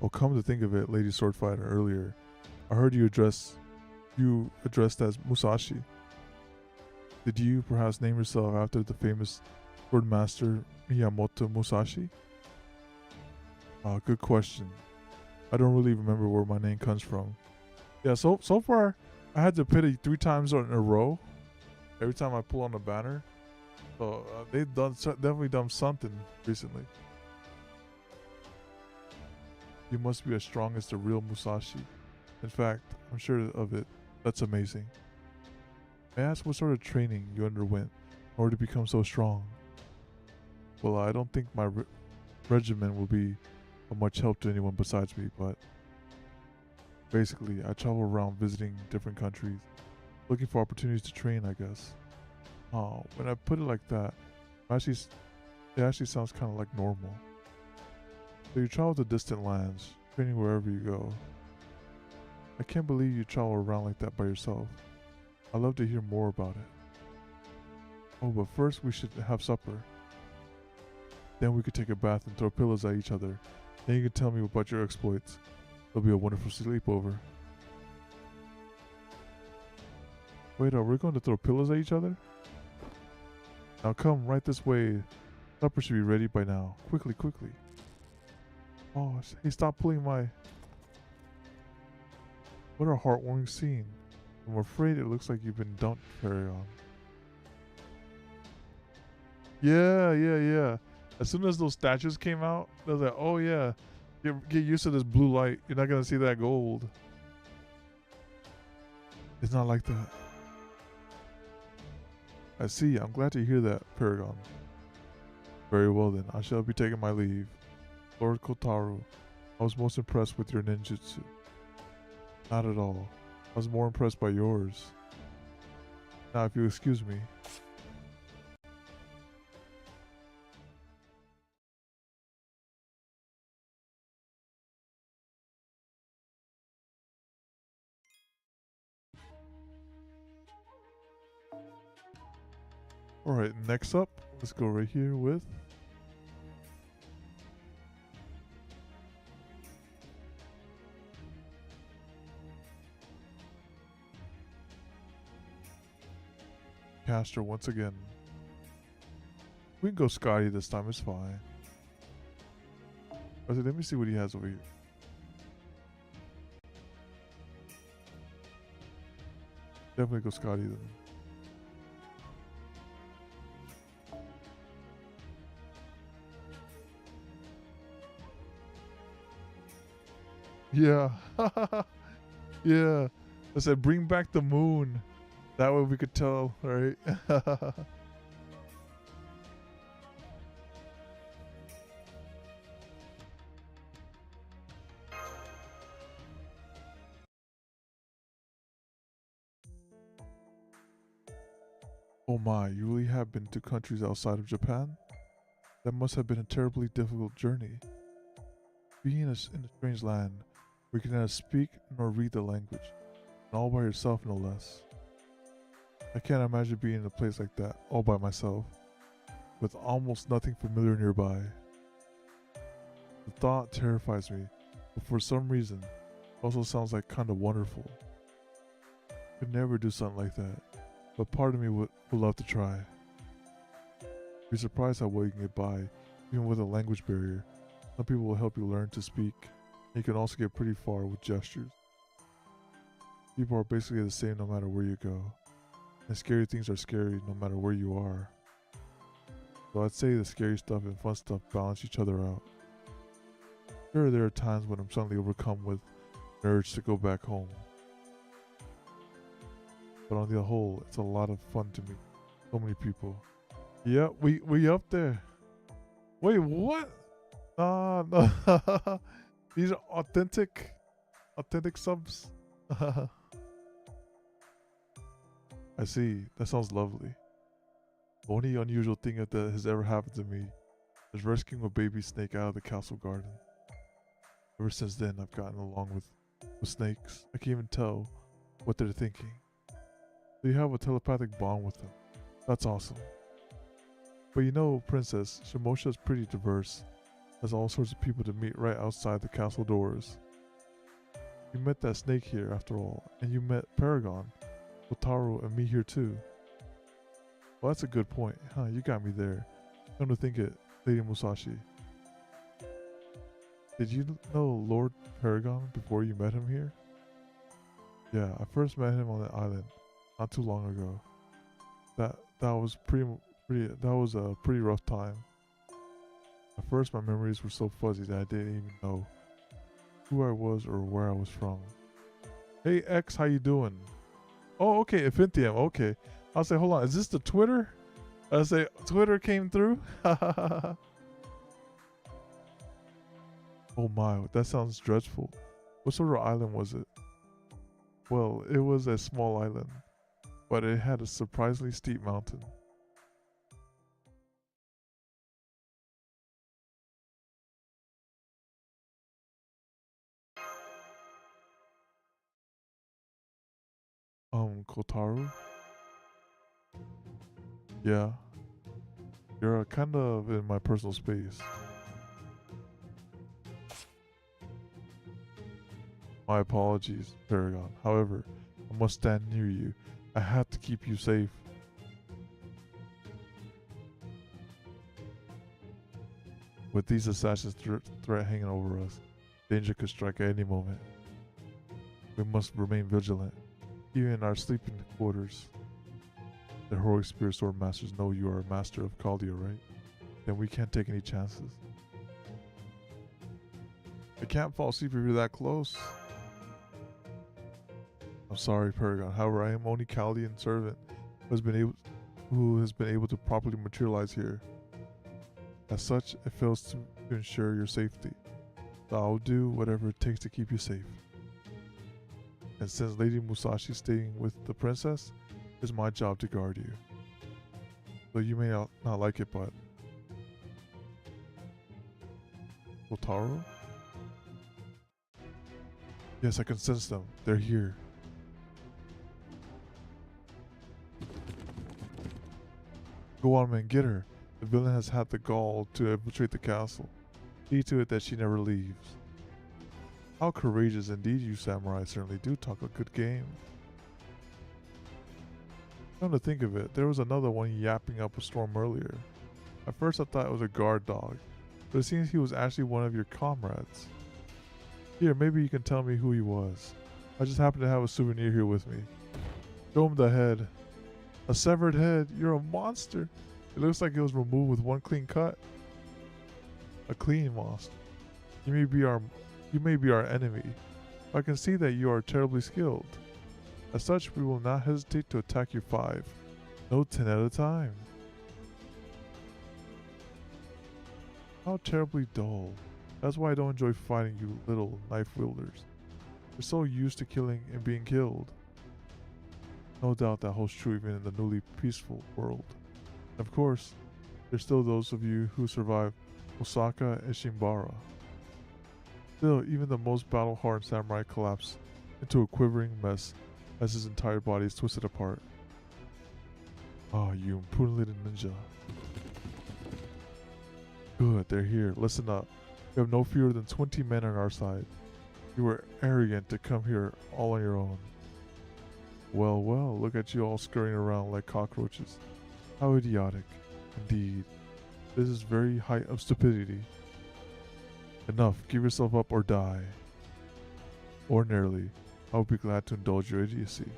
[SPEAKER 1] Oh, come to think of it, Lady Swordfighter, earlier, I heard you addressed as Musashi. Did you perhaps name yourself after the famous swordmaster Miyamoto Musashi? Good question. I don't really remember where my name comes from. Yeah, so far, I had to pity 3 times in a row. Every time I pull on the banner. So they've definitely done something recently. You must be as strong as the real Musashi. In fact, I'm sure of it. That's amazing. May I ask what sort of training you underwent in order to become so strong? Well, I don't think my regimen will be of much help to anyone besides me, but basically, I travel around visiting different countries, looking for opportunities to train, I guess. Oh, when I put it like that, it actually sounds kind of like normal. So you travel to distant lands, training wherever you go. I can't believe you travel around like that by yourself. I'd love to hear more about it. Oh, but first we should have supper. Then we could take a bath and throw pillows at each other. Then you can tell me about your exploits. It'll be a wonderful sleepover. Wait, are we going to throw pillows at each other? Now come right this way. Supper should be ready by now. Quickly, quickly. Oh, hey, stop pulling my... What a heartwarming scene. I'm afraid it looks like you've been dumped, Paragon. Yeah. As soon as those statues came out, I was like, oh yeah, get used to this blue light. You're not going to see that gold. It's not like that. I see. I'm glad to hear that, Paragon. Very well then. I shall be taking my leave. Lord Kotaru, I was most impressed with your ninjutsu. Not at all. I was more impressed by yours. Now, if you excuse me. Alright, next up, let's go right here with... Caster once again. We can go Scotty this time, it's fine. Okay, let me see what he has over here. Definitely go Scotty then. Yeah. Yeah. I said bring back the moon. That way we could tell, right? Oh my, you really have been to countries outside of Japan? That must have been a terribly difficult journey. Being in a strange land where you can neither speak nor read the language, and all by yourself no less. I can't imagine being in a place like that all by myself, with almost nothing familiar nearby. The thought terrifies me, but for some reason, it also sounds like kind of wonderful. Could never do something like that. but part of me would love to try. You're surprised how well you can get by, even with a language barrier. Some people will help you learn to speak, and you can also get pretty far with gestures. People are basically the same no matter where you go, and scary things are scary no matter where you are. So I'd say the scary stuff and fun stuff balance each other out. Sure, there are times when I'm suddenly overcome with an urge to go back home. But on the whole, it's a lot of fun to meet so many people. Yeah, we up there. Wait, what? No. These are authentic subs. I see. That sounds lovely. The only unusual thing that has ever happened to me is rescuing a baby snake out of the castle garden. Ever since then, I've gotten along with snakes. I can even tell what they're thinking. So you have a telepathic bond with them. That's awesome. But you know, Princess, Shimosha is pretty diverse. Has all sorts of people to meet right outside the castle doors. You met that snake here, after all, and you met Paragon, Kotaro, and me here too. Well, that's a good point. Huh, you got me there. Come to think it, Lady Musashi. Did you know Lord Paragon before you met him here? Yeah, I first met him on the island not too long ago. That was a pretty rough time. At first, my memories were so fuzzy that I didn't even know who I was or where I was from. Hey X, how you doing? Oh, okay, Infinitium, okay. I'll say, hold on, is this the Twitter? I'll say, Twitter came through? Oh my, that sounds dreadful. What sort of island was it? Well, it was a small island, but it had a surprisingly steep mountain. Kotaru? Yeah. You're kind of in my personal space. My apologies, Paragon. However, I must stand near you. I have to keep you safe. With these assassins threat hanging over us, danger could strike at any moment. We must remain vigilant, even in our sleeping quarters. The heroic spirit sword masters know you are a master of Caldia, right? Then we can't take any chances. I can't fall asleep if you're that close. I'm sorry, Paragon. However, I am only Chaldean servant who has been able to properly materialize here. As such, it fails to ensure your safety. So I'll do whatever it takes to keep you safe. And since Lady Musashi is staying with the princess, it's my job to guard you. So you may not like it, but... Kotaro? Yes, I can sense them. They're here. Go on, man, get her. The villain has had the gall to infiltrate the castle. See to it that she never leaves. How courageous indeed you samurai certainly do talk a good game. Come to think of it, there was another one yapping up a storm earlier. At first I thought it was a guard dog, but it seems he was actually one of your comrades. Here, maybe you can tell me who he was. I just happen to have a souvenir here with me. Show him the head. A severed head? You're a monster. It looks like it was removed with one clean cut. A clean monster. You may be our enemy. I can see that you are terribly skilled. As such, we will not hesitate to attack you 5. No, 10 at a time. How terribly dull. That's why I don't enjoy fighting you little knife wielders. You're so used to killing and being killed. No doubt that holds true even in the newly peaceful world. And of course, there's still those of you who survive Osaka and Shimbara. Still, even the most battle-hardened samurai collapse into a quivering mess as his entire body is twisted apart. Ah, you impudent little ninja. Good, they're here. Listen up. We have no fewer than 20 men on our side. You were arrogant to come here all on your own. Well, well, look at you all scurrying around like cockroaches. How idiotic. Indeed. This is very height of stupidity. Enough, give yourself up or die. Ordinarily, I would be glad to indulge your idiocy.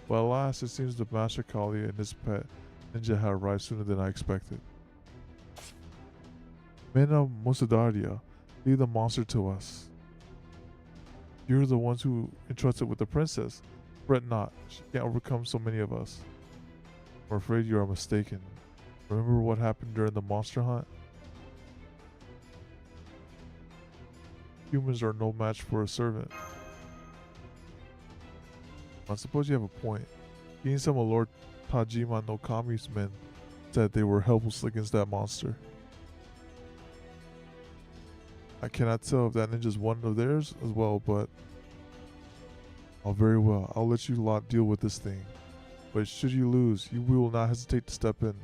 [SPEAKER 1] But alas, it seems the Master Kalia and his pet ninja had arrived sooner than I expected. Men of Musudaria, leave the monster to us. You're the ones who entrusted with the princess. Fret not, she can't overcome so many of us. I'm afraid you are mistaken. Remember what happened during the monster hunt? Humans are no match for a servant. I suppose you have a point. Even some of Lord Tajima no Kami's men said they were helpless against that monster. I cannot tell if that ninja's one of theirs as well, but... Oh, very well. I'll let you lot deal with this thing. But should you lose, you will not hesitate to step in.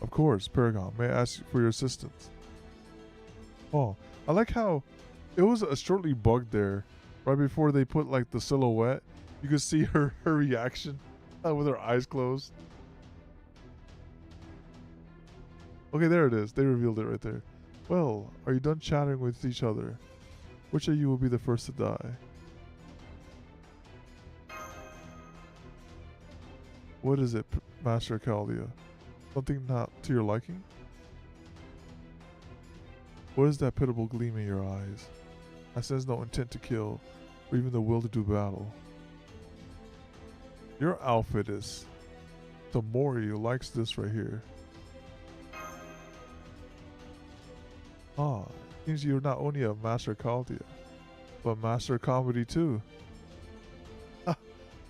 [SPEAKER 1] Of course, Paragon. May I ask for your assistance? Oh, I like how it was a shortly bugged there. Right before they put like the silhouette, you could see her reaction with her eyes closed. Okay, there it is. They revealed it right there. Well, are you done chattering with each other? Which of you will be the first to die? What is it, Master Caldia? Something not to your liking? What is that pitiable gleam in your eyes? I sense no intent to kill, or even the will to do battle. Your outfit is... Tamori likes this right here. Ah, seems you're not only a Master Caldia, but Master Comedy too.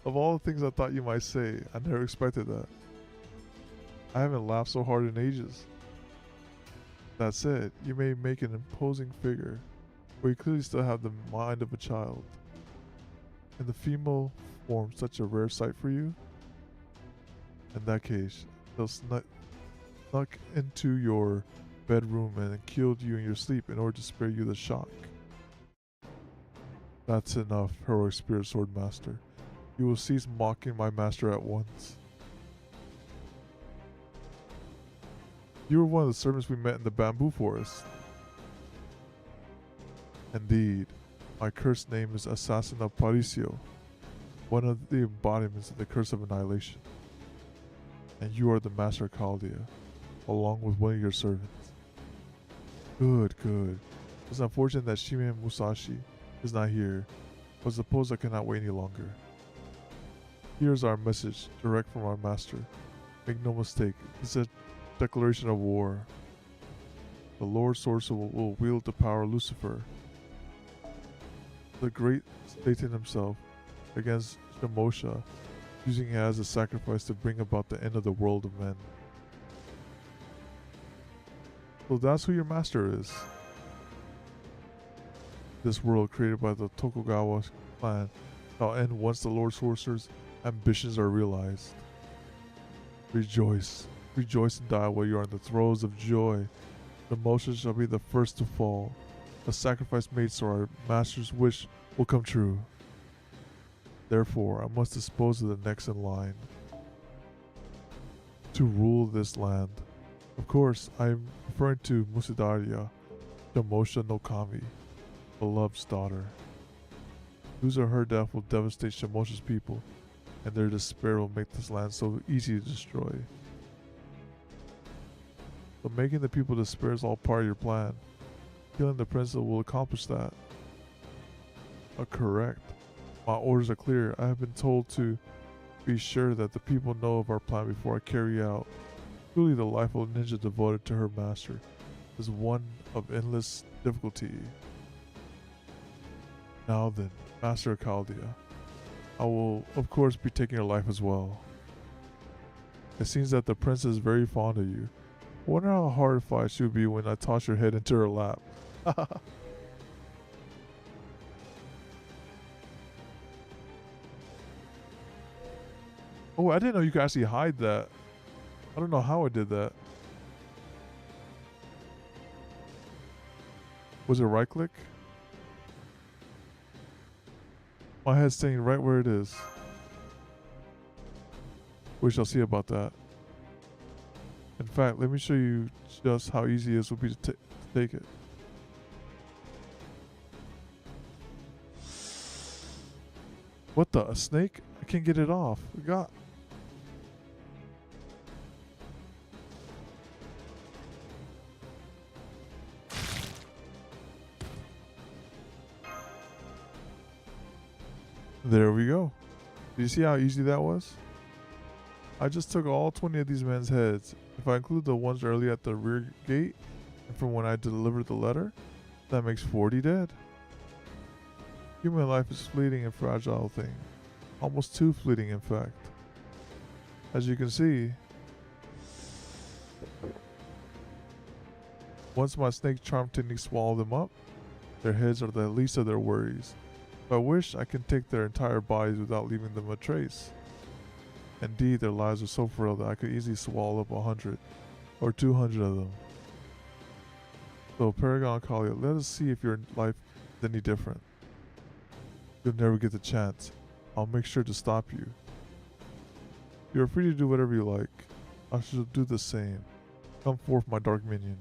[SPEAKER 1] Of all the things I thought you might say, I never expected that. I haven't laughed so hard in ages. That said, you may make an imposing figure, but you clearly still have the mind of a child. And the female form such a rare sight for you? In that case, they'll snuck into your bedroom and killed you in your sleep in order to spare you the shock. That's enough, heroic spirit sword master. You will cease mocking my master at once. You were one of the servants we met in the bamboo forest. Indeed, my cursed name is Assassin of Paricio, one of the embodiments of the curse of annihilation. And you are the Master Chaldea, along with one of your servants. Good, good. It's unfortunate that Shimen Musashi is not here, but suppose I cannot wait any longer. Here's our message, direct from our master. Make no mistake, this is a declaration of war. The Lord Sorcerer will wield the power of Lucifer, the great Satan himself, against Shimosha, using it as a sacrifice to bring about the end of the world of men. So that's who your master is. This world created by the Tokugawa clan shall end once the Lord Sorcerer's ambitions are realized. Rejoice, rejoice and die while you are in the throes of joy. The motion shall be the first to fall. A sacrifice made so our master's wish will come true. Therefore, I must dispose of the next in line to rule this land. Of course, I am referring to Musudaria, Shimosha no Kami, beloved's daughter. News of her death will devastate Shimosha's people, and their despair will make this land so easy to destroy. But making the people despair is all part of your plan. Killing the princess will accomplish that. Correct. My orders are clear. I have been told to be sure that the people know of our plan before I carry out. Truly the life of a ninja devoted to her master is one of endless difficulty. Now then, Master of Chaldea, I will of course be taking your life as well. It seems that the princess is very fond of you. I wonder how horrified she would be when I toss your head into her lap. Oh, I didn't know you could actually hide that. I don't know how I did that. Was it right click? My head's staying right where it is. We shall see about that. In fact, let me show you just how easy it would be to take it. What the? A snake? I can't get it off. God. There we go. Do you see how easy that was? I just took all 20 of these men's heads. If I include the ones early at the rear gate, and from when I delivered the letter, that makes 40 dead. Human life is fleeting and fragile thing. Almost too fleeting, in fact. As you can see, once my snake charm technique swallow them up, their heads are the least of their worries. If I wish, I can take their entire bodies without leaving them a trace. Indeed, their lives are so frail that I could easily swallow up 100 or 200 of them. So, Paragon Collier, let us see if your life is any different. You'll never get the chance. I'll make sure to stop you. You are free to do whatever you like. I shall do the same. Come forth, my dark minion.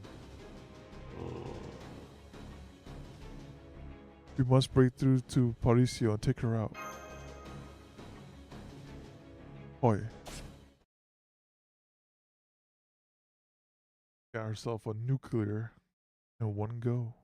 [SPEAKER 1] We must break through to Paricio and take her out. Oi. Got herself a nuclear in one go.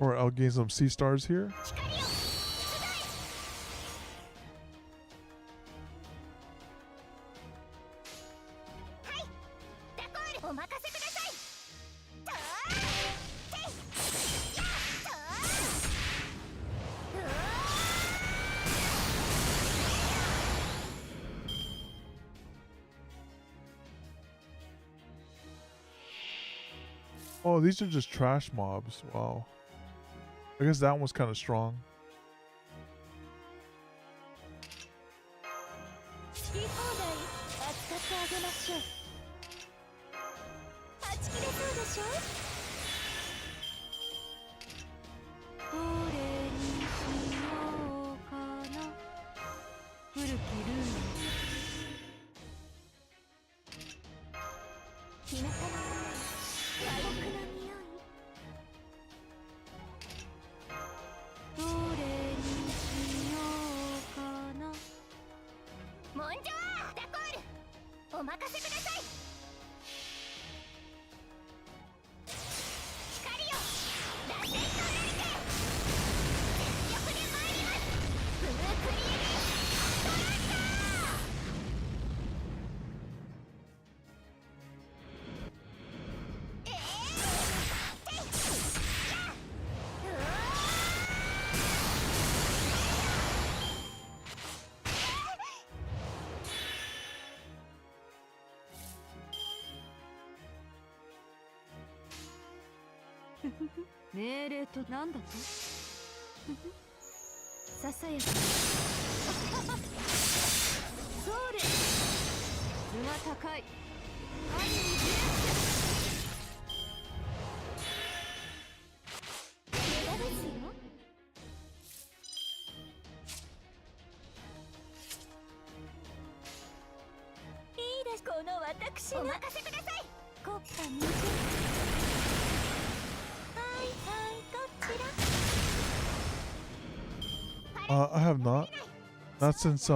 [SPEAKER 1] Alright, I'll gain some C stars here. Oh, these are just trash mobs. Wow. I guess that one was kind of strong. I have not. Not since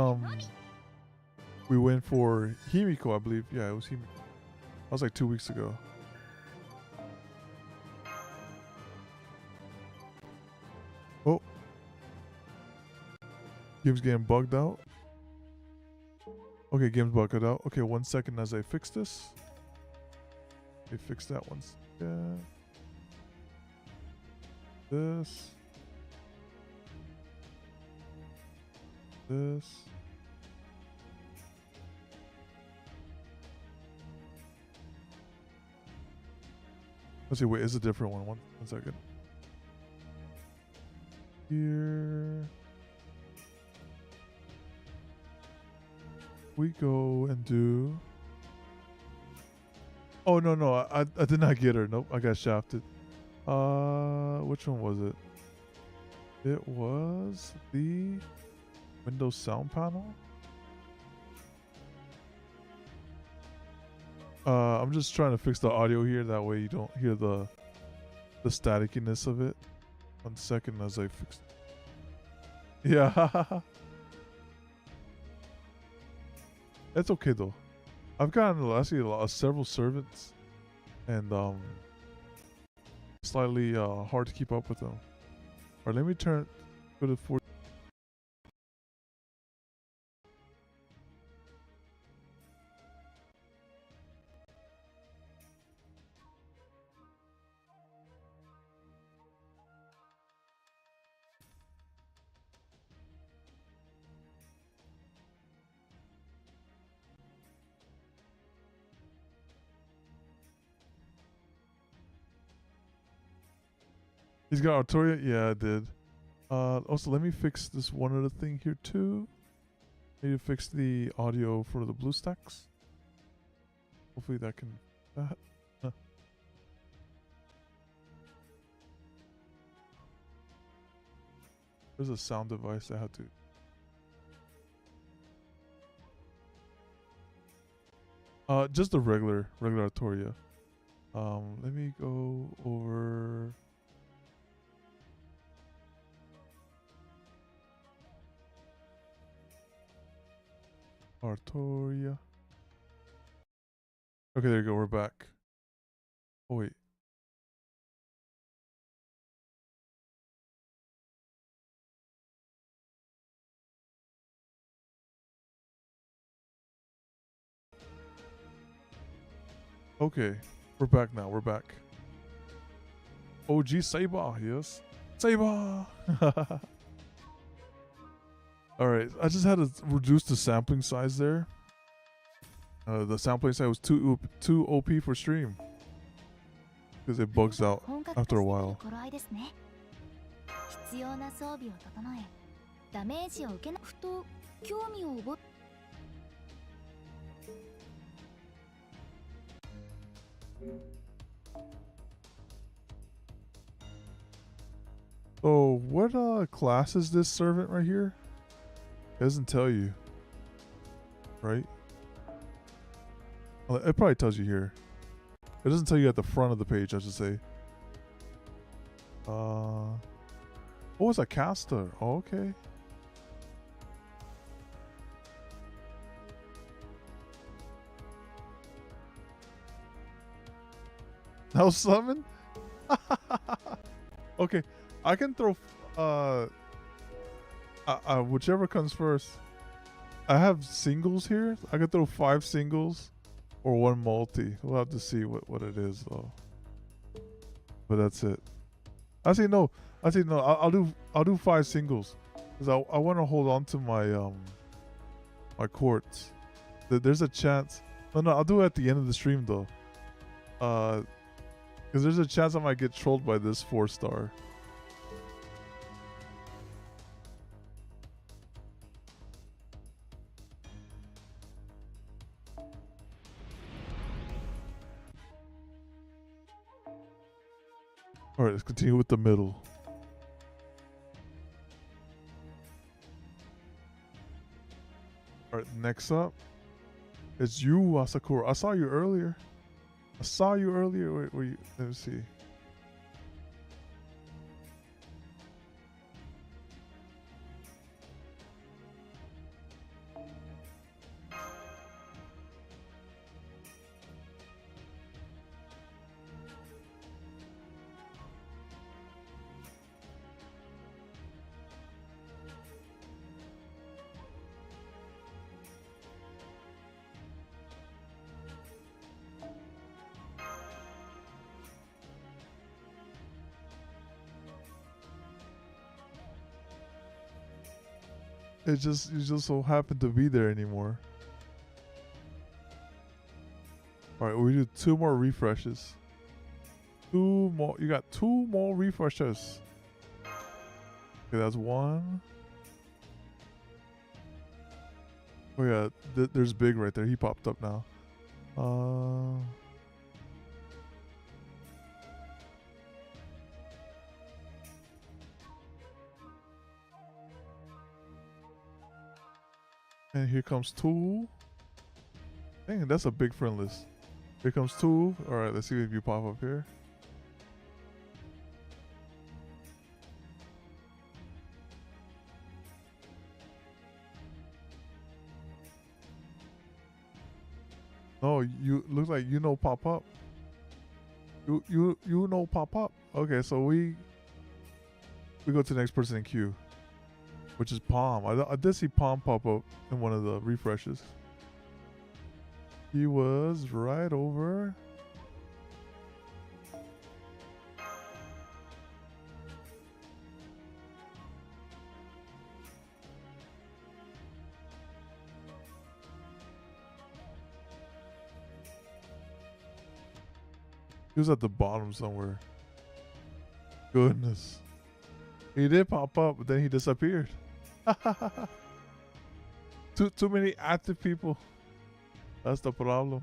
[SPEAKER 1] we went for Himiko, I believe. Yeah, it was Himiko. That was like 2 weeks ago. Oh. Game's getting bugged out. Okay, game's bugged out. Okay, 1 second as I fix this. Okay, fix that one. This. This. Let's see, wait, it's a different one. One second. Here we go and do. Oh no, I did not get her. Nope, I got shafted. Which one was it? It was the Windows sound panel. I'm just trying to fix the audio here. That way you don't hear the staticiness of it. 1 second as I fix it. Yeah. It's okay though. I've gotten actually several servants, and slightly hard to keep up with them. All right, let me go to 40. He's got Artoria? Yeah, I did. Also, let me fix this one other thing here too. I need to fix the audio for the BlueStacks. Hopefully that can... There's a sound device I had to... just the regular Artoria. Let me go over... Artoria. Okay, there you go. We're back. Oh, wait. Okay. We're back now. We're back. OG Saber. Yes. Saber. Alright. I just had to reduce the sampling size there. The sampling size was too OP for stream. Because it bugs out after a while. Oh, what class is this servant right here? It doesn't tell you. Right? Well, it probably tells you here. It doesn't tell you at the front of the page, I should say. Oh, it's a caster. Oh, okay. No summon? Okay, I can throw whichever comes first. I have singles here. I can throw 5 singles or 1 multi. We'll have to see what it is though. But that's it. Actually no. I'll do 5 singles because I want to hold on to my my quartz. There's a chance. No, I'll do it at the end of the stream though. Because there's a chance I might get trolled by this 4-star. Alright, let's continue with the middle. Alright, next up is you, Asakura. I saw you earlier. Wait, let me see. It just, you just so happen to be there anymore. Alright, we do 2 more refreshes. 2 more. You got 2 more refreshes. Okay, that's 1. Oh yeah, there's Big right there. He popped up now. And here comes 2. Dang, that's a big friend list. Here comes 2. Alright, let's see if you pop up here. No, you look like you know pop up. You know pop up. Okay, so we go to the next person in queue, which is Palm. I did see Palm pop up in one of the refreshes. He was right over. He was at the bottom somewhere. Goodness. He did pop up, but then he disappeared. Too many active people. That's the problem.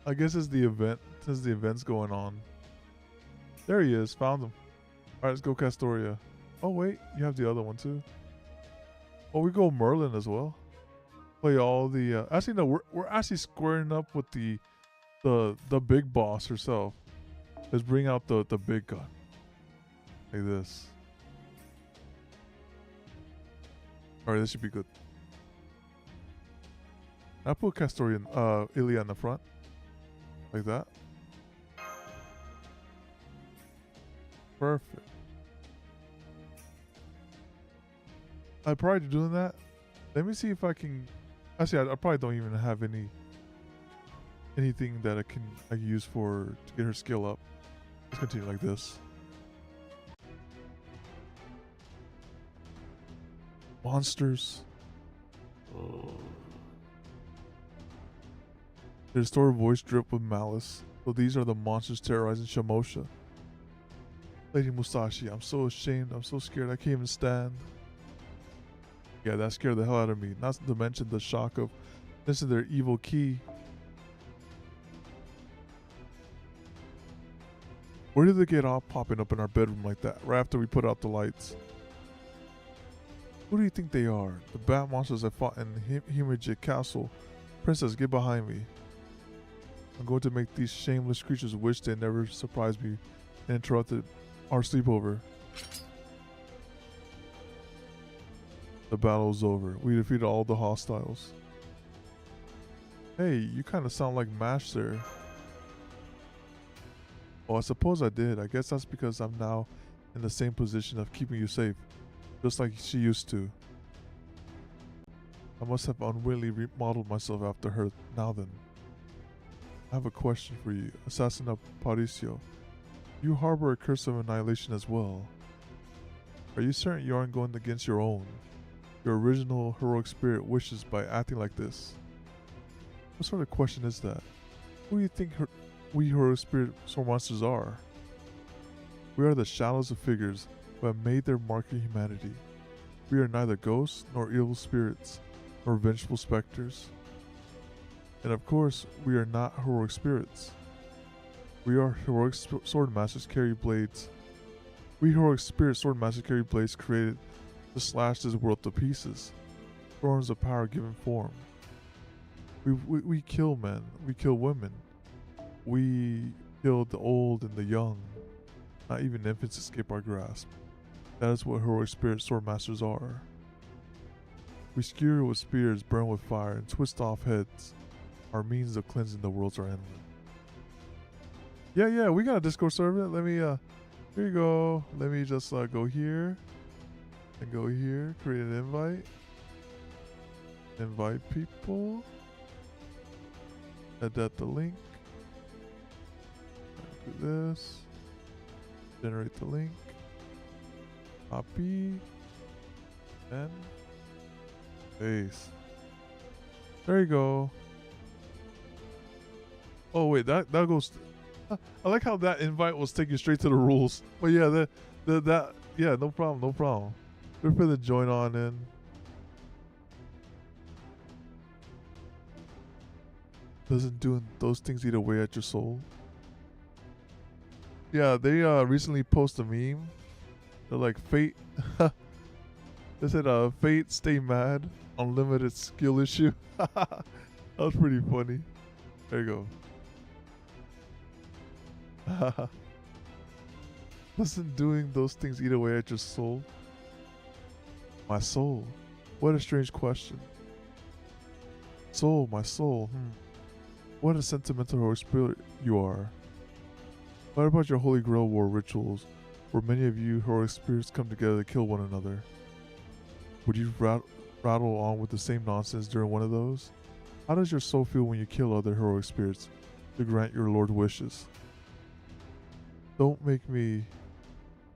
[SPEAKER 1] I guess it's the event, since the event's going on. There he is. Found him. Alright, let's go Castoria. Oh wait, you have the other one too. Oh, we go Merlin as well. Play all the actually no, we're actually squaring up with the big boss herself. Let's bring out the big gun. Like this. Alright, this should be good. I put Castorian Ilya in the front. Like that. Perfect. I'm probably doing that. Let me see if I can. Actually, I probably don't even have anything that I can use for to get her skill up. Let's continue like this. Monsters. Their story voice drip with malice. So these are the monsters terrorizing Shamosha. Lady Musashi, I'm so ashamed. I'm so scared. I can't even stand. Yeah, that scared the hell out of me. Not to mention the shock of missing their evil key. Where did they get off popping up in our bedroom like that? Right after we put out the lights. Who do you think they are? The bat monsters I fought in Himeji Castle. Princess, get behind me. I'm going to make these shameless creatures wish they never surprised me and interrupted our sleepover. The battle is over. We defeated all the hostiles. Hey, you kind of sound like Mash there. Oh, I suppose I did. I guess that's because I'm now in the same position of keeping you safe. Just like she used to. I must have unwillingly remodeled myself after her. Now then. I have a question for you. Assassin of Paricio. You harbor a curse of annihilation as well. Are you certain you aren't going against your own? Your original heroic spirit wishes by acting like this? What sort of question is that? Who do you think we heroic spirit sword monsters are? We are the shadows of figures who have made their mark in humanity. We are neither ghosts nor evil spirits nor vengeful specters. And of course, we are not heroic spirits. We are heroic sword masters carry blades. We heroic spirit sword masters carry blades created to slash this world to pieces. Thorns of power given form. We kill men. We kill women. We kill the old and the young. Not even infants escape our grasp. That is what heroic spirit sword masters are. We skewer with spears, burn with fire, and twist off heads. Our means of cleansing the worlds are endless. Yeah, we got a Discord server. Let me, here you go. Let me just go here. And go here. Create an invite. Invite people. Add that the link. Do this. Generate the link. Copy. And base. There you go. Oh wait, that goes. I like how that invite was taken straight to the rules. But yeah, that yeah, no problem, no problem. Feel free to join on in. Doesn't doing those things eat away at your soul? Yeah, they recently posted a meme. They're like fate. They said fate stay mad, unlimited skill issue. That was pretty funny. There you go. Doesn't doing those things eat away at your soul? My soul? What a strange question. Soul, my soul. What a sentimental heroic spirit you are. What about your Holy Grail War rituals, where many of you heroic spirits come together to kill one another? Would you rattle on with the same nonsense during one of those? How does your soul feel when you kill other heroic spirits to grant your Lord wishes? Don't make me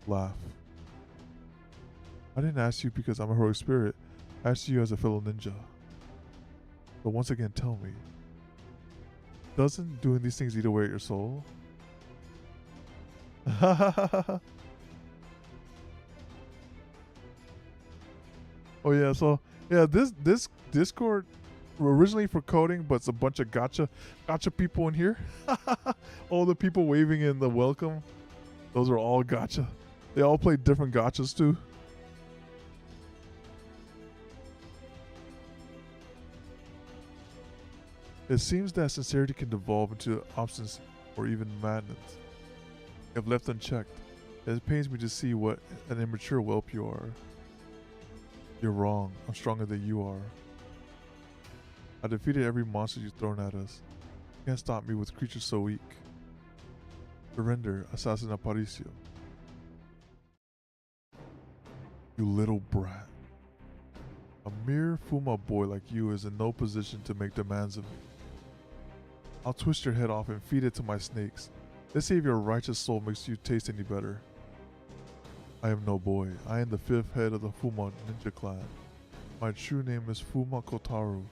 [SPEAKER 1] laugh. I didn't ask you because I'm a heroic spirit. I asked you as a fellow ninja. But once again, tell me, doesn't doing these things eat away at your soul? Oh yeah, so yeah, this Discord originally for coding, but it's a bunch of gotcha people in here. All the people waving in the welcome, those are all gotcha. They all play different gotchas too. It seems that sincerity can devolve into obstinacy or even madness if left unchecked. It pains me to see what an immature whelp you are. You're wrong. I'm stronger than you are. I defeated every monster you've thrown at us. You can't stop me with creatures so weak. Surrender, Assassin Aparicio. You little brat. A mere Fuma boy like you is in no position to make demands of me. I'll twist your head off and feed it to my snakes. Let's see if your righteous soul makes you taste any better. I am no boy. I am the 5th head of the Fuma ninja clan. My true name is Fuma Kotaru.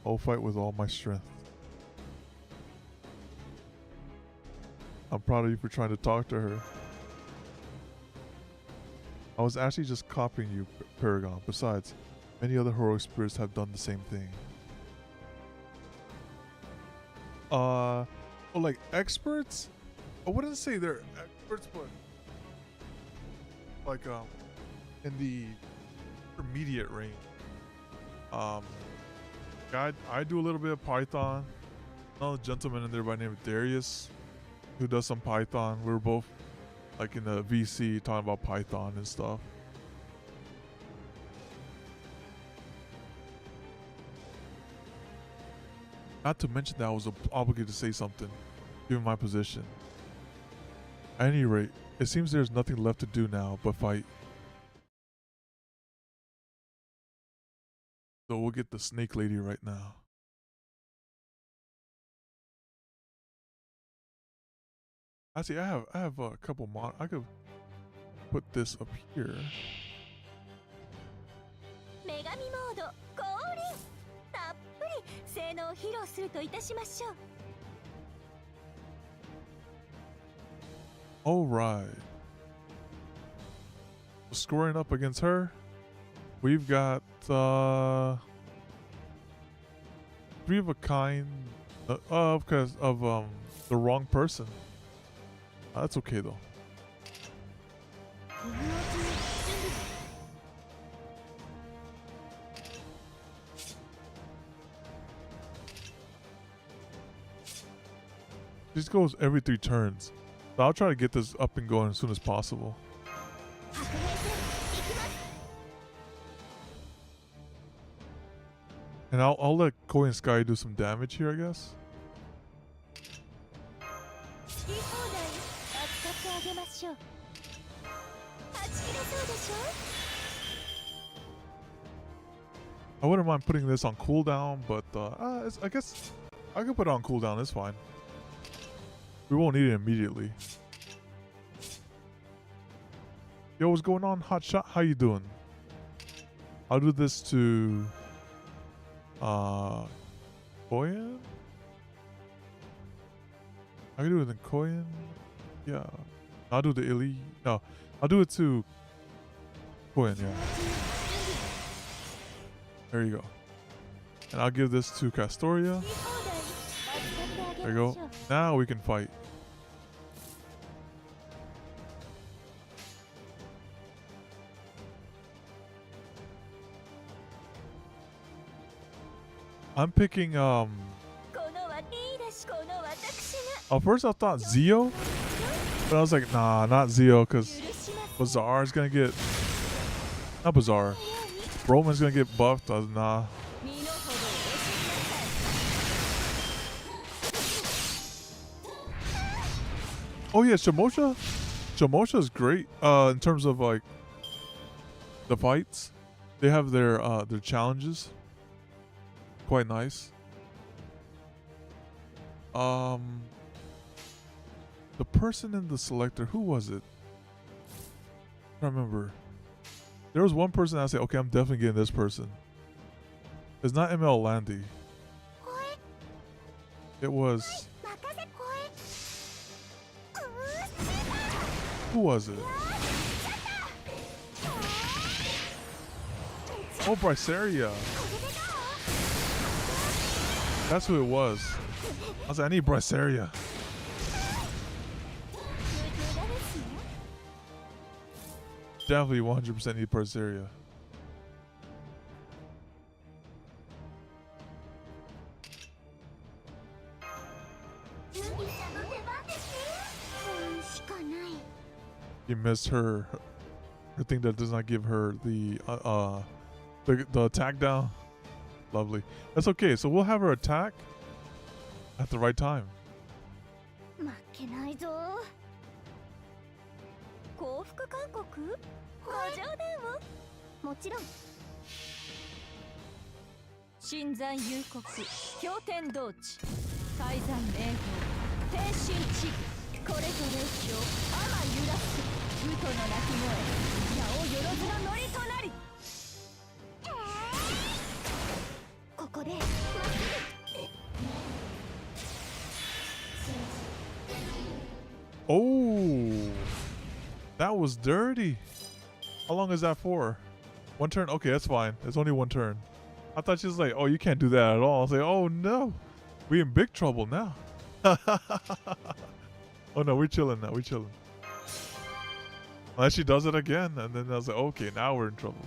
[SPEAKER 1] I will fight with all my strength. I'm proud of you for trying to talk to her. I was actually just copying you, Paragon. Besides, many other heroic spirits have done the same thing. Well, like experts? I wouldn't say they're experts, but like in the intermediate range. I do a little bit of Python. Another gentleman in there by the name of Darius, who does some Python. We were both like in the VC talking about Python and stuff. Not to mention that I was obligated to say something, given my position. At any rate, it seems there's nothing left to do now but fight. So we'll get the snake lady right now. Actually, I have a couple I could put this up here. All right. Scoring up against her, we've got 3 of a kind because of the wrong person. That's okay though. This goes every 3 turns. So I'll try to get this up and going as soon as possible. And I'll let Koi and Sky do some damage here, I guess. I wouldn't mind putting this on cooldown, but I guess I could put it on cooldown. It's fine. We won't need it immediately. Yo, what's going on, Hotshot? How you doing? I'll do this to Koyan. I can do it in Koyan. Yeah. I'll do the Ili. No, I'll do it to Koyan. Yeah. There you go. And I'll give this to Castoria. There you go. Now we can fight. I'm picking
[SPEAKER 2] Oh,
[SPEAKER 1] first I thought Zio, but I was like, nah, not Zio, because Bazaar is gonna get, not Bazaar, Roman's gonna get buffed. Nah. Oh yeah, Shamosha. Shamosha is great. In terms of like the fights, they have their challenges. Quite nice. The person in the selector, who was it? I don't remember. There was one person I said, okay, I'm definitely getting this person. It's not ML Landy. It was, who was it? Oh, Bryceria. That's who it was. I was like, I need Bryceria. Definitely 100% need Bryceria. You missed her thing that does not give her the attack down. Lovely. That's okay. So we'll have her attack at the right time.
[SPEAKER 2] 負けないぞ。降伏勧告？ご冗談を。もちろん。新山幽谷、経典同地、改ざん名号、天神地、これぞ霊境、天揺らす、宇都の鳴き声、矢をよろずのノリとなり。ここでまっすぐ。
[SPEAKER 1] Oh, that was dirty. How long is that for? One turn? Okay, that's fine. It's only one turn. I thought she was like, oh, you can't do that at all. I was like, oh no, we in big trouble now. Oh no, we're chilling now. We're chilling. Unless she does it again, and then I was like, okay, now we're in trouble.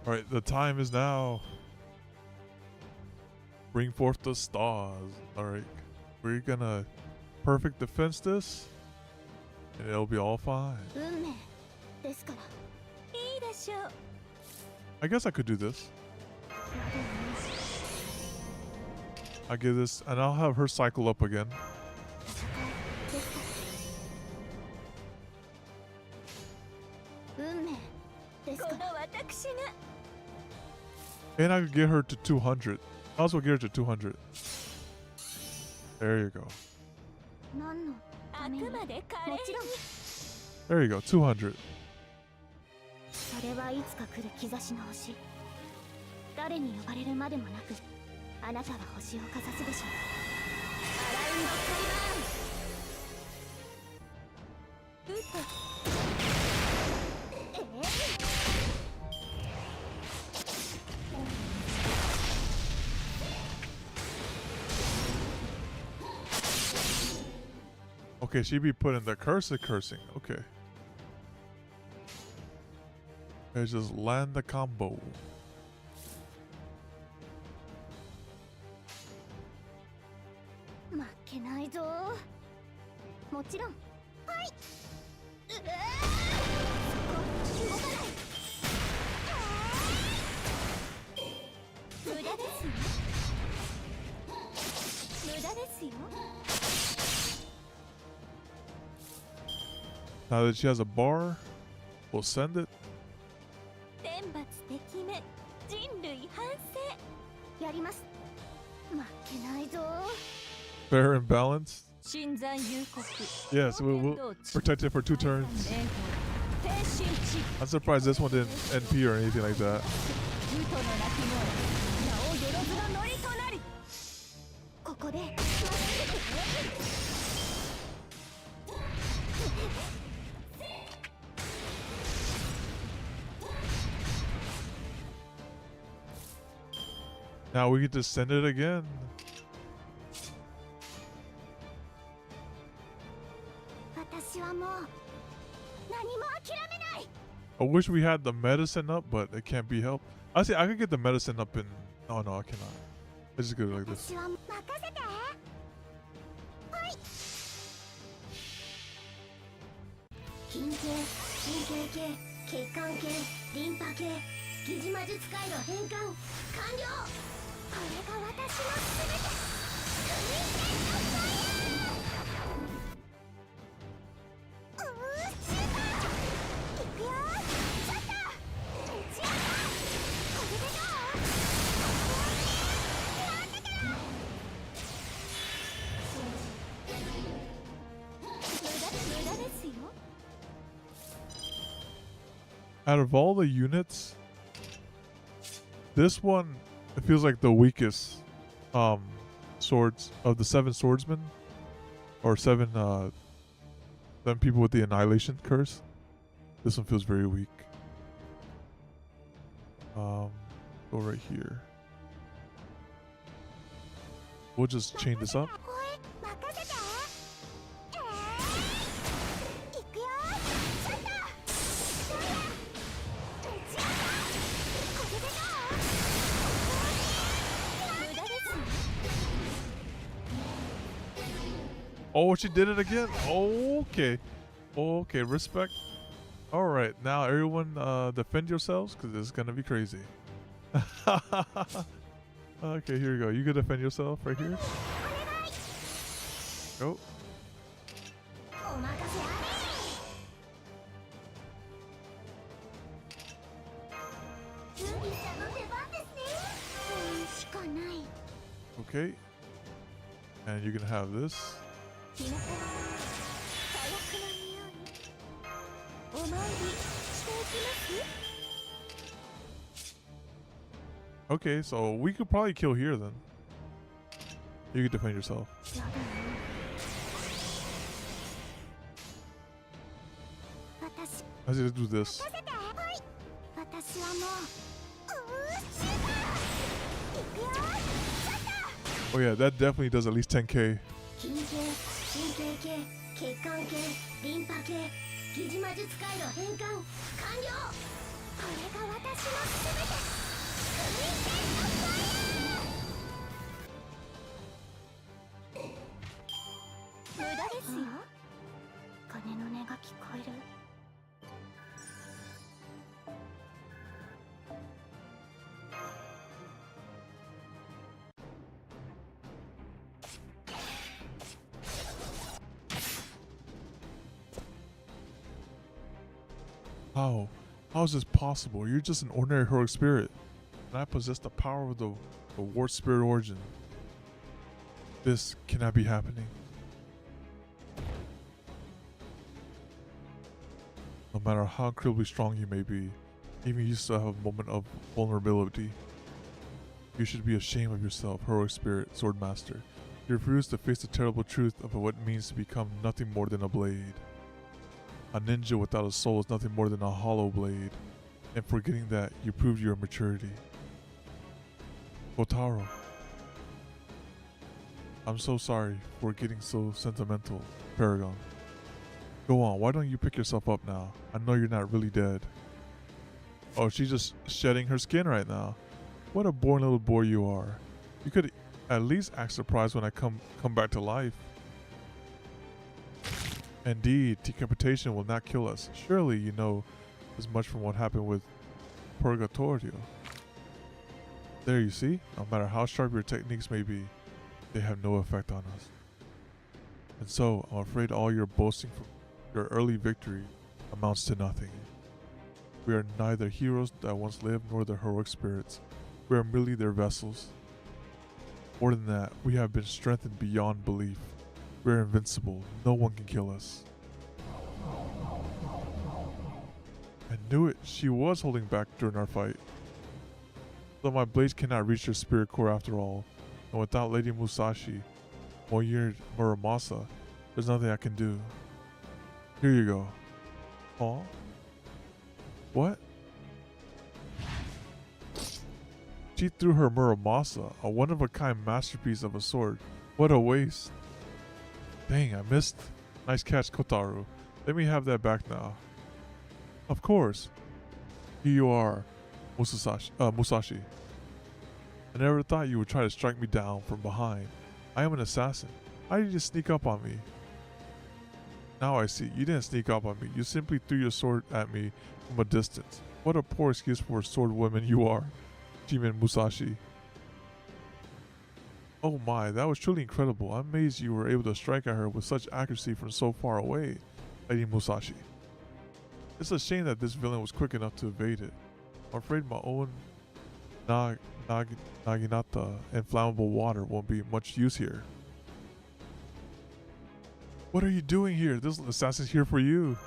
[SPEAKER 1] Alright, the time is now. Bring forth the stars. Alright, we're gonna perfect defense this, and it'll be all fine. I guess I could do this. I give this, and I'll have her cycle up again. And I could get her to 200. I also get her to 200. There you go. There you go, 200.
[SPEAKER 2] それはいつか来る兆しの星。誰に呼ばれるまでもなく、あなたは星をかざすでしょう。アラウンドカリバーン。うと。
[SPEAKER 1] Okay, she be putting the cursing. Okay. Let's just land the combo. Now that she has a bar, we'll send it. Fair and balanced. Yes, we'll protect it for 2 turns. I'm surprised this one didn't NP or anything like that. Now we get to send it again. I wish we had the medicine up, but it can't be helped. I say I could get the medicine up in. Oh no, I cannot. Let's just go like this. Out of all the units, this one, it feels like the weakest swords of the 7 swordsmen, or 7 people with the annihilation curse. This one feels very weak. Go right here. We'll just chain this up. Oh, she did it again. Okay. Okay, respect. All right, now everyone defend yourselves because it's going to be crazy. Okay, here you go. You can defend yourself right here. Go. Okay. And you're going to have this. Okay, so we could probably kill here then. You can defend yourself. Let's just do this. Oh yeah, that definitely does at least 10k. How is this possible? You're just an ordinary heroic spirit, and I possess the power of the war spirit origin. This cannot be happening. No matter how incredibly strong you may be, even you still have a moment of vulnerability. You should be ashamed of yourself, heroic spirit, sword master. You refuse to face the terrible truth of what it means to become nothing more than a blade. A ninja without a soul is nothing more than a hollow blade, and forgetting that, you proved your maturity. Kotaro, I'm so sorry for getting so sentimental, Paragon. Go on, why don't you pick yourself up now? I know you're not really dead. Oh, she's just shedding her skin right now. What a boring little boy you are. You could at least act surprised when I come back to life. Indeed, decapitation will not kill us. Surely you know as much from what happened with Purgatorio. There, you see? No matter how sharp your techniques may be, they have no effect on us. And so, I'm afraid all your boasting from your early victory amounts to nothing. We are neither heroes that once lived nor the heroic spirits. We are merely their vessels. More than that, we have been strengthened beyond belief. We are invincible. No one can kill us. I knew it. She was holding back during our fight. Though my blades cannot reach her spirit core after all, and without Lady Musashi, Moyer Muramasa, there's nothing I can do. Here you go. Huh? What? She threw her Muramasa, a one-of-a-kind masterpiece of a sword. What a waste. Dang, I missed. Nice catch, Kotaru. Let me have that back now. Of course. Here you are, Musashi. I never thought you would try to strike me down from behind. I am an assassin. How did you sneak up on me? Now I see. You didn't sneak up on me. You simply threw your sword at me from a distance. What a poor excuse for a sword woman you are, Jimin Musashi. Oh my, that was truly incredible. I'm amazed you were able to strike at her with such accuracy from so far away, Lady Musashi. It's a shame that this villain was quick enough to evade it. I'm afraid my own Naginata and flammable water won't be much use here. What are you doing here? This assassin's here for you.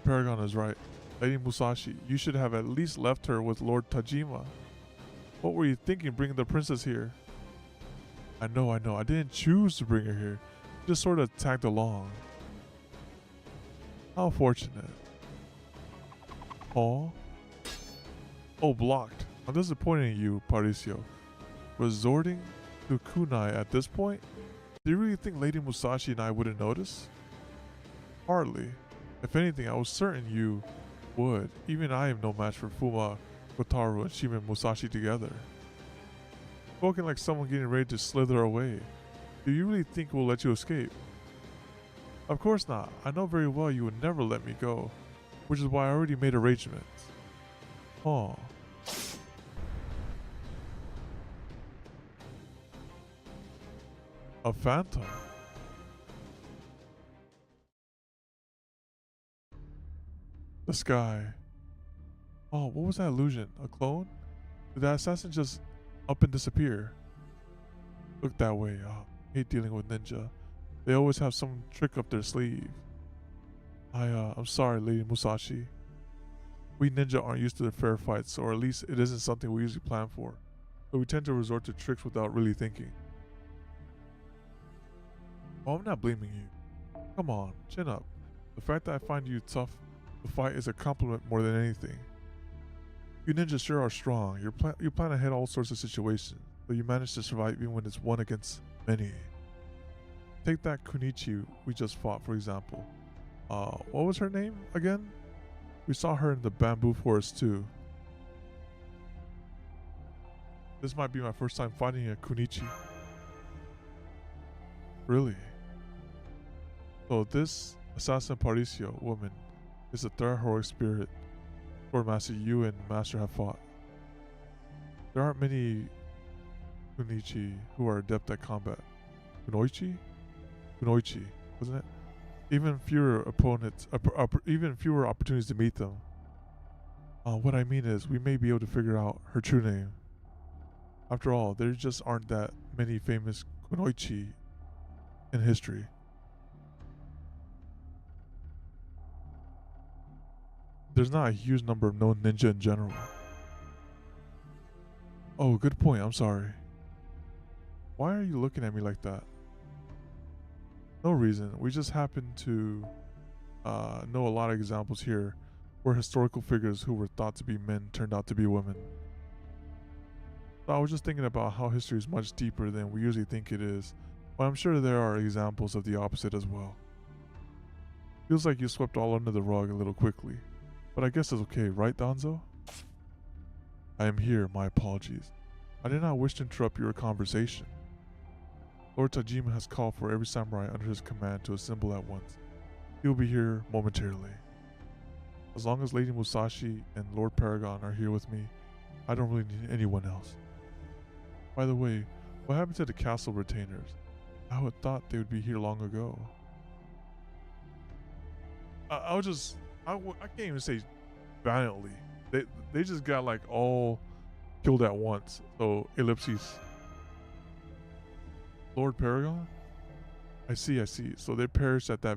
[SPEAKER 1] Paragon is right. Lady Musashi, you should have at least left her with Lord Tajima. What were you thinking bringing the princess here? I know. I didn't choose to bring her here. She just sort of tagged along. How fortunate. Aw. Oh, blocked. I'm disappointed in you, Paricio. Resorting to kunai at this point? Do you really think Lady Musashi and I wouldn't notice? Hardly. If anything, I was certain you would. Even I am no match for Fuma, Kotaru, and Shimen Musashi together. Spoken like someone getting ready to slither away. Do you really think we'll let you escape? Of course not. I know very well you would never let me go, which is why I already made arrangements. Huh. A phantom? The sky. Oh, what was that illusion? A clone? Did that assassin just up and disappear? Look that way. Oh, I hate dealing with ninja. They always have some trick up their sleeve. I'm sorry, Lady Musashi. We ninja aren't used to the fair fights, or at least it isn't something we usually plan for. So we tend to resort to tricks without really thinking. Oh, I'm not blaming you. Come on, chin up. The fact that I find you tough to fight is a compliment more than anything. You ninjas sure are strong. You plan to hit all sorts of situations, but you manage to survive even when it's one against many. Take that Kunichi we just fought, for example. What was her name again? We saw her in the bamboo forest too. This might be my first time fighting a Kunichi. Really? So this assassin Paricio woman is the third heroic spirit Sword Master you and Master have fought. There aren't many Kunichi who are adept at combat. Kunoichi, wasn't it? Even fewer opportunities to meet them. What I mean is, we may be able to figure out her true name. After all, there just aren't that many famous Kunoichi in history. There's not a huge number of known ninja in general. Oh, good point, I'm sorry. Why are you looking at me like that? No reason. We just happen to know a lot of examples here where historical figures who were thought to be men turned out to be women. So I was just thinking about how history is much deeper than we usually think it is, but I'm sure there are examples of the opposite as well. Feels like you swept all under the rug a little quickly. But I guess it's okay, right, Danzo? I am here, my apologies. I did not wish to interrupt your conversation. Lord Tajima has called for every samurai under his command to assemble at once. He will be here momentarily. As long as Lady Musashi and Lord Paragon are here with me, I don't really need anyone else. By the way, what happened to the castle retainers? I would have thought they would be here long ago. I can't even say valiantly. They just got like all killed at once. So ellipses. Lord Paragon? I see. So they perished at that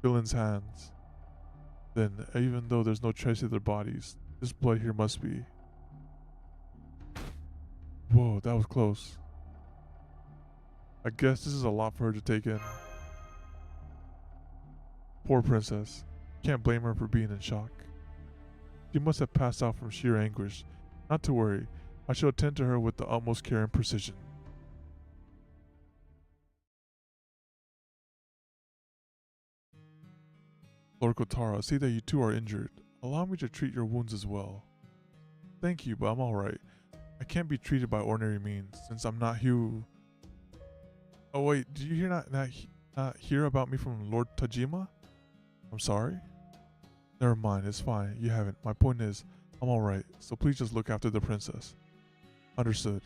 [SPEAKER 1] villain's hands. Then, even though there's no trace of their bodies, this blood here must be. Whoa, that was close. I guess this is a lot for her to take in. Poor princess. Can't blame her for being in shock. She must have passed out from sheer anguish. Not to worry. I shall attend to her with the utmost care and precision. Lord Kotaro, I see that you too are injured. Allow me to treat your wounds as well. Thank you, but I'm alright. I can't be treated by ordinary means, since I'm not Hugh. Oh wait, did you not hear about me from Lord Tajima? I'm sorry? Never mind, it's fine. You haven't. My point is, I'm alright, so please just look after the princess. Understood.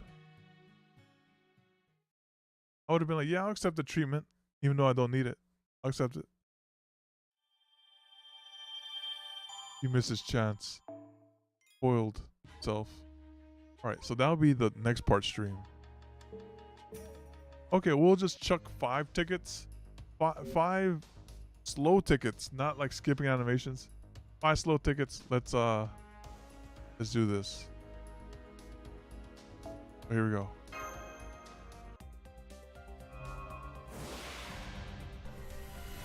[SPEAKER 1] I would have been like, yeah, I'll accept the treatment, even though I don't need it. I'll accept it. He missed his chance. Spoiled himself. Alright, so that'll be the next part stream. Okay, we'll just chuck 5 tickets. 5 slow tickets, not like skipping animations. 5 slow tickets. Let's do this. Oh, here we go.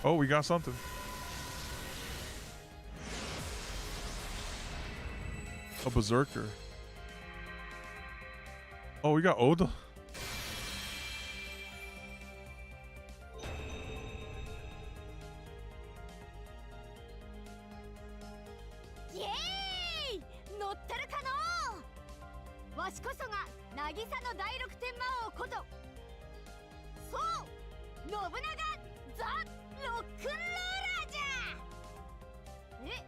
[SPEAKER 1] Oh, we got something. A berserker. Oh, we got Oda.
[SPEAKER 2] Yay! 乗ってるかのわしこそが渚の第六天魔王こと。そう信長ザ・ロックンローラーじゃ。え、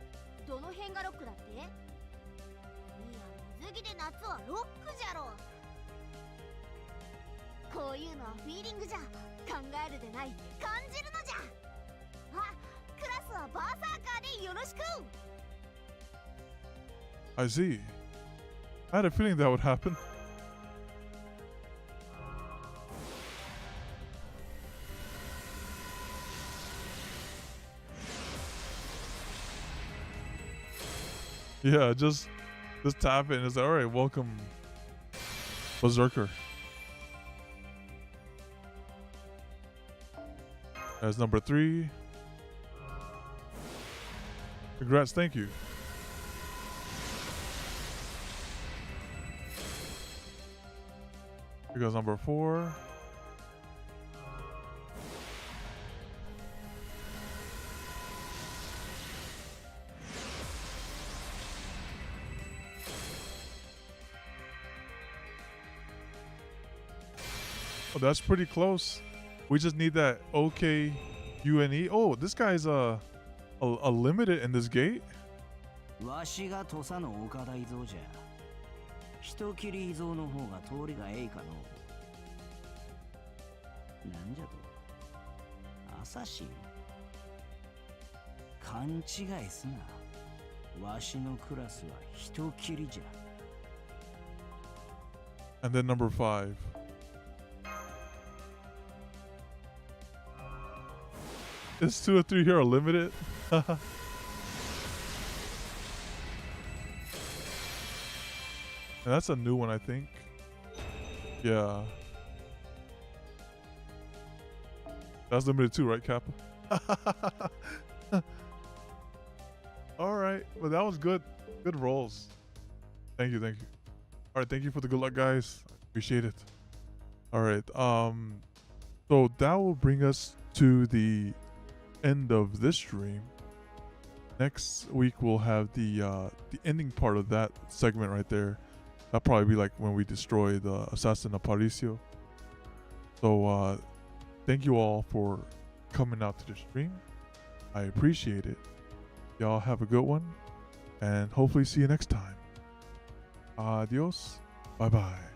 [SPEAKER 2] どの辺がロックだって？いや、水着で夏はロックじゃろ。こういうのはフィーリングじゃ。考えるでない、感じるのじゃ。あ、クラスはバーサーカーでよろしく。
[SPEAKER 1] I see. I had a feeling that would happen. Yeah, just tap it and it's like, alright, welcome, Berserker. That's number 3. Congrats, thank you. Here goes number 4. Oh, that's pretty close. We just need that OK UNE. Oh, this guy's a limited in this gate.
[SPEAKER 3] わしが土佐の岡田伊蔵じゃ。人斬り伊蔵の方が通りがええかの。なんじゃと。アサシン。勘違いすな。わしのクラスは人斬りじゃ。
[SPEAKER 1] And then number 5. This 2 or 3 here are limited. And that's a new one, I think. Yeah. That's limited too, right, Kappa? Alright. Well, that was good. Good rolls. Thank you. Alright, thank you for the good luck, guys. Appreciate it. Alright. So that will bring us to the end of this stream. next week we'll have the ending part of that segment right there. That'll probably be like when we destroy the assassin Aparicio. So thank you all for coming out to the stream. I appreciate it. Y'all have a good one, and hopefully see you next time. Adios. Bye bye.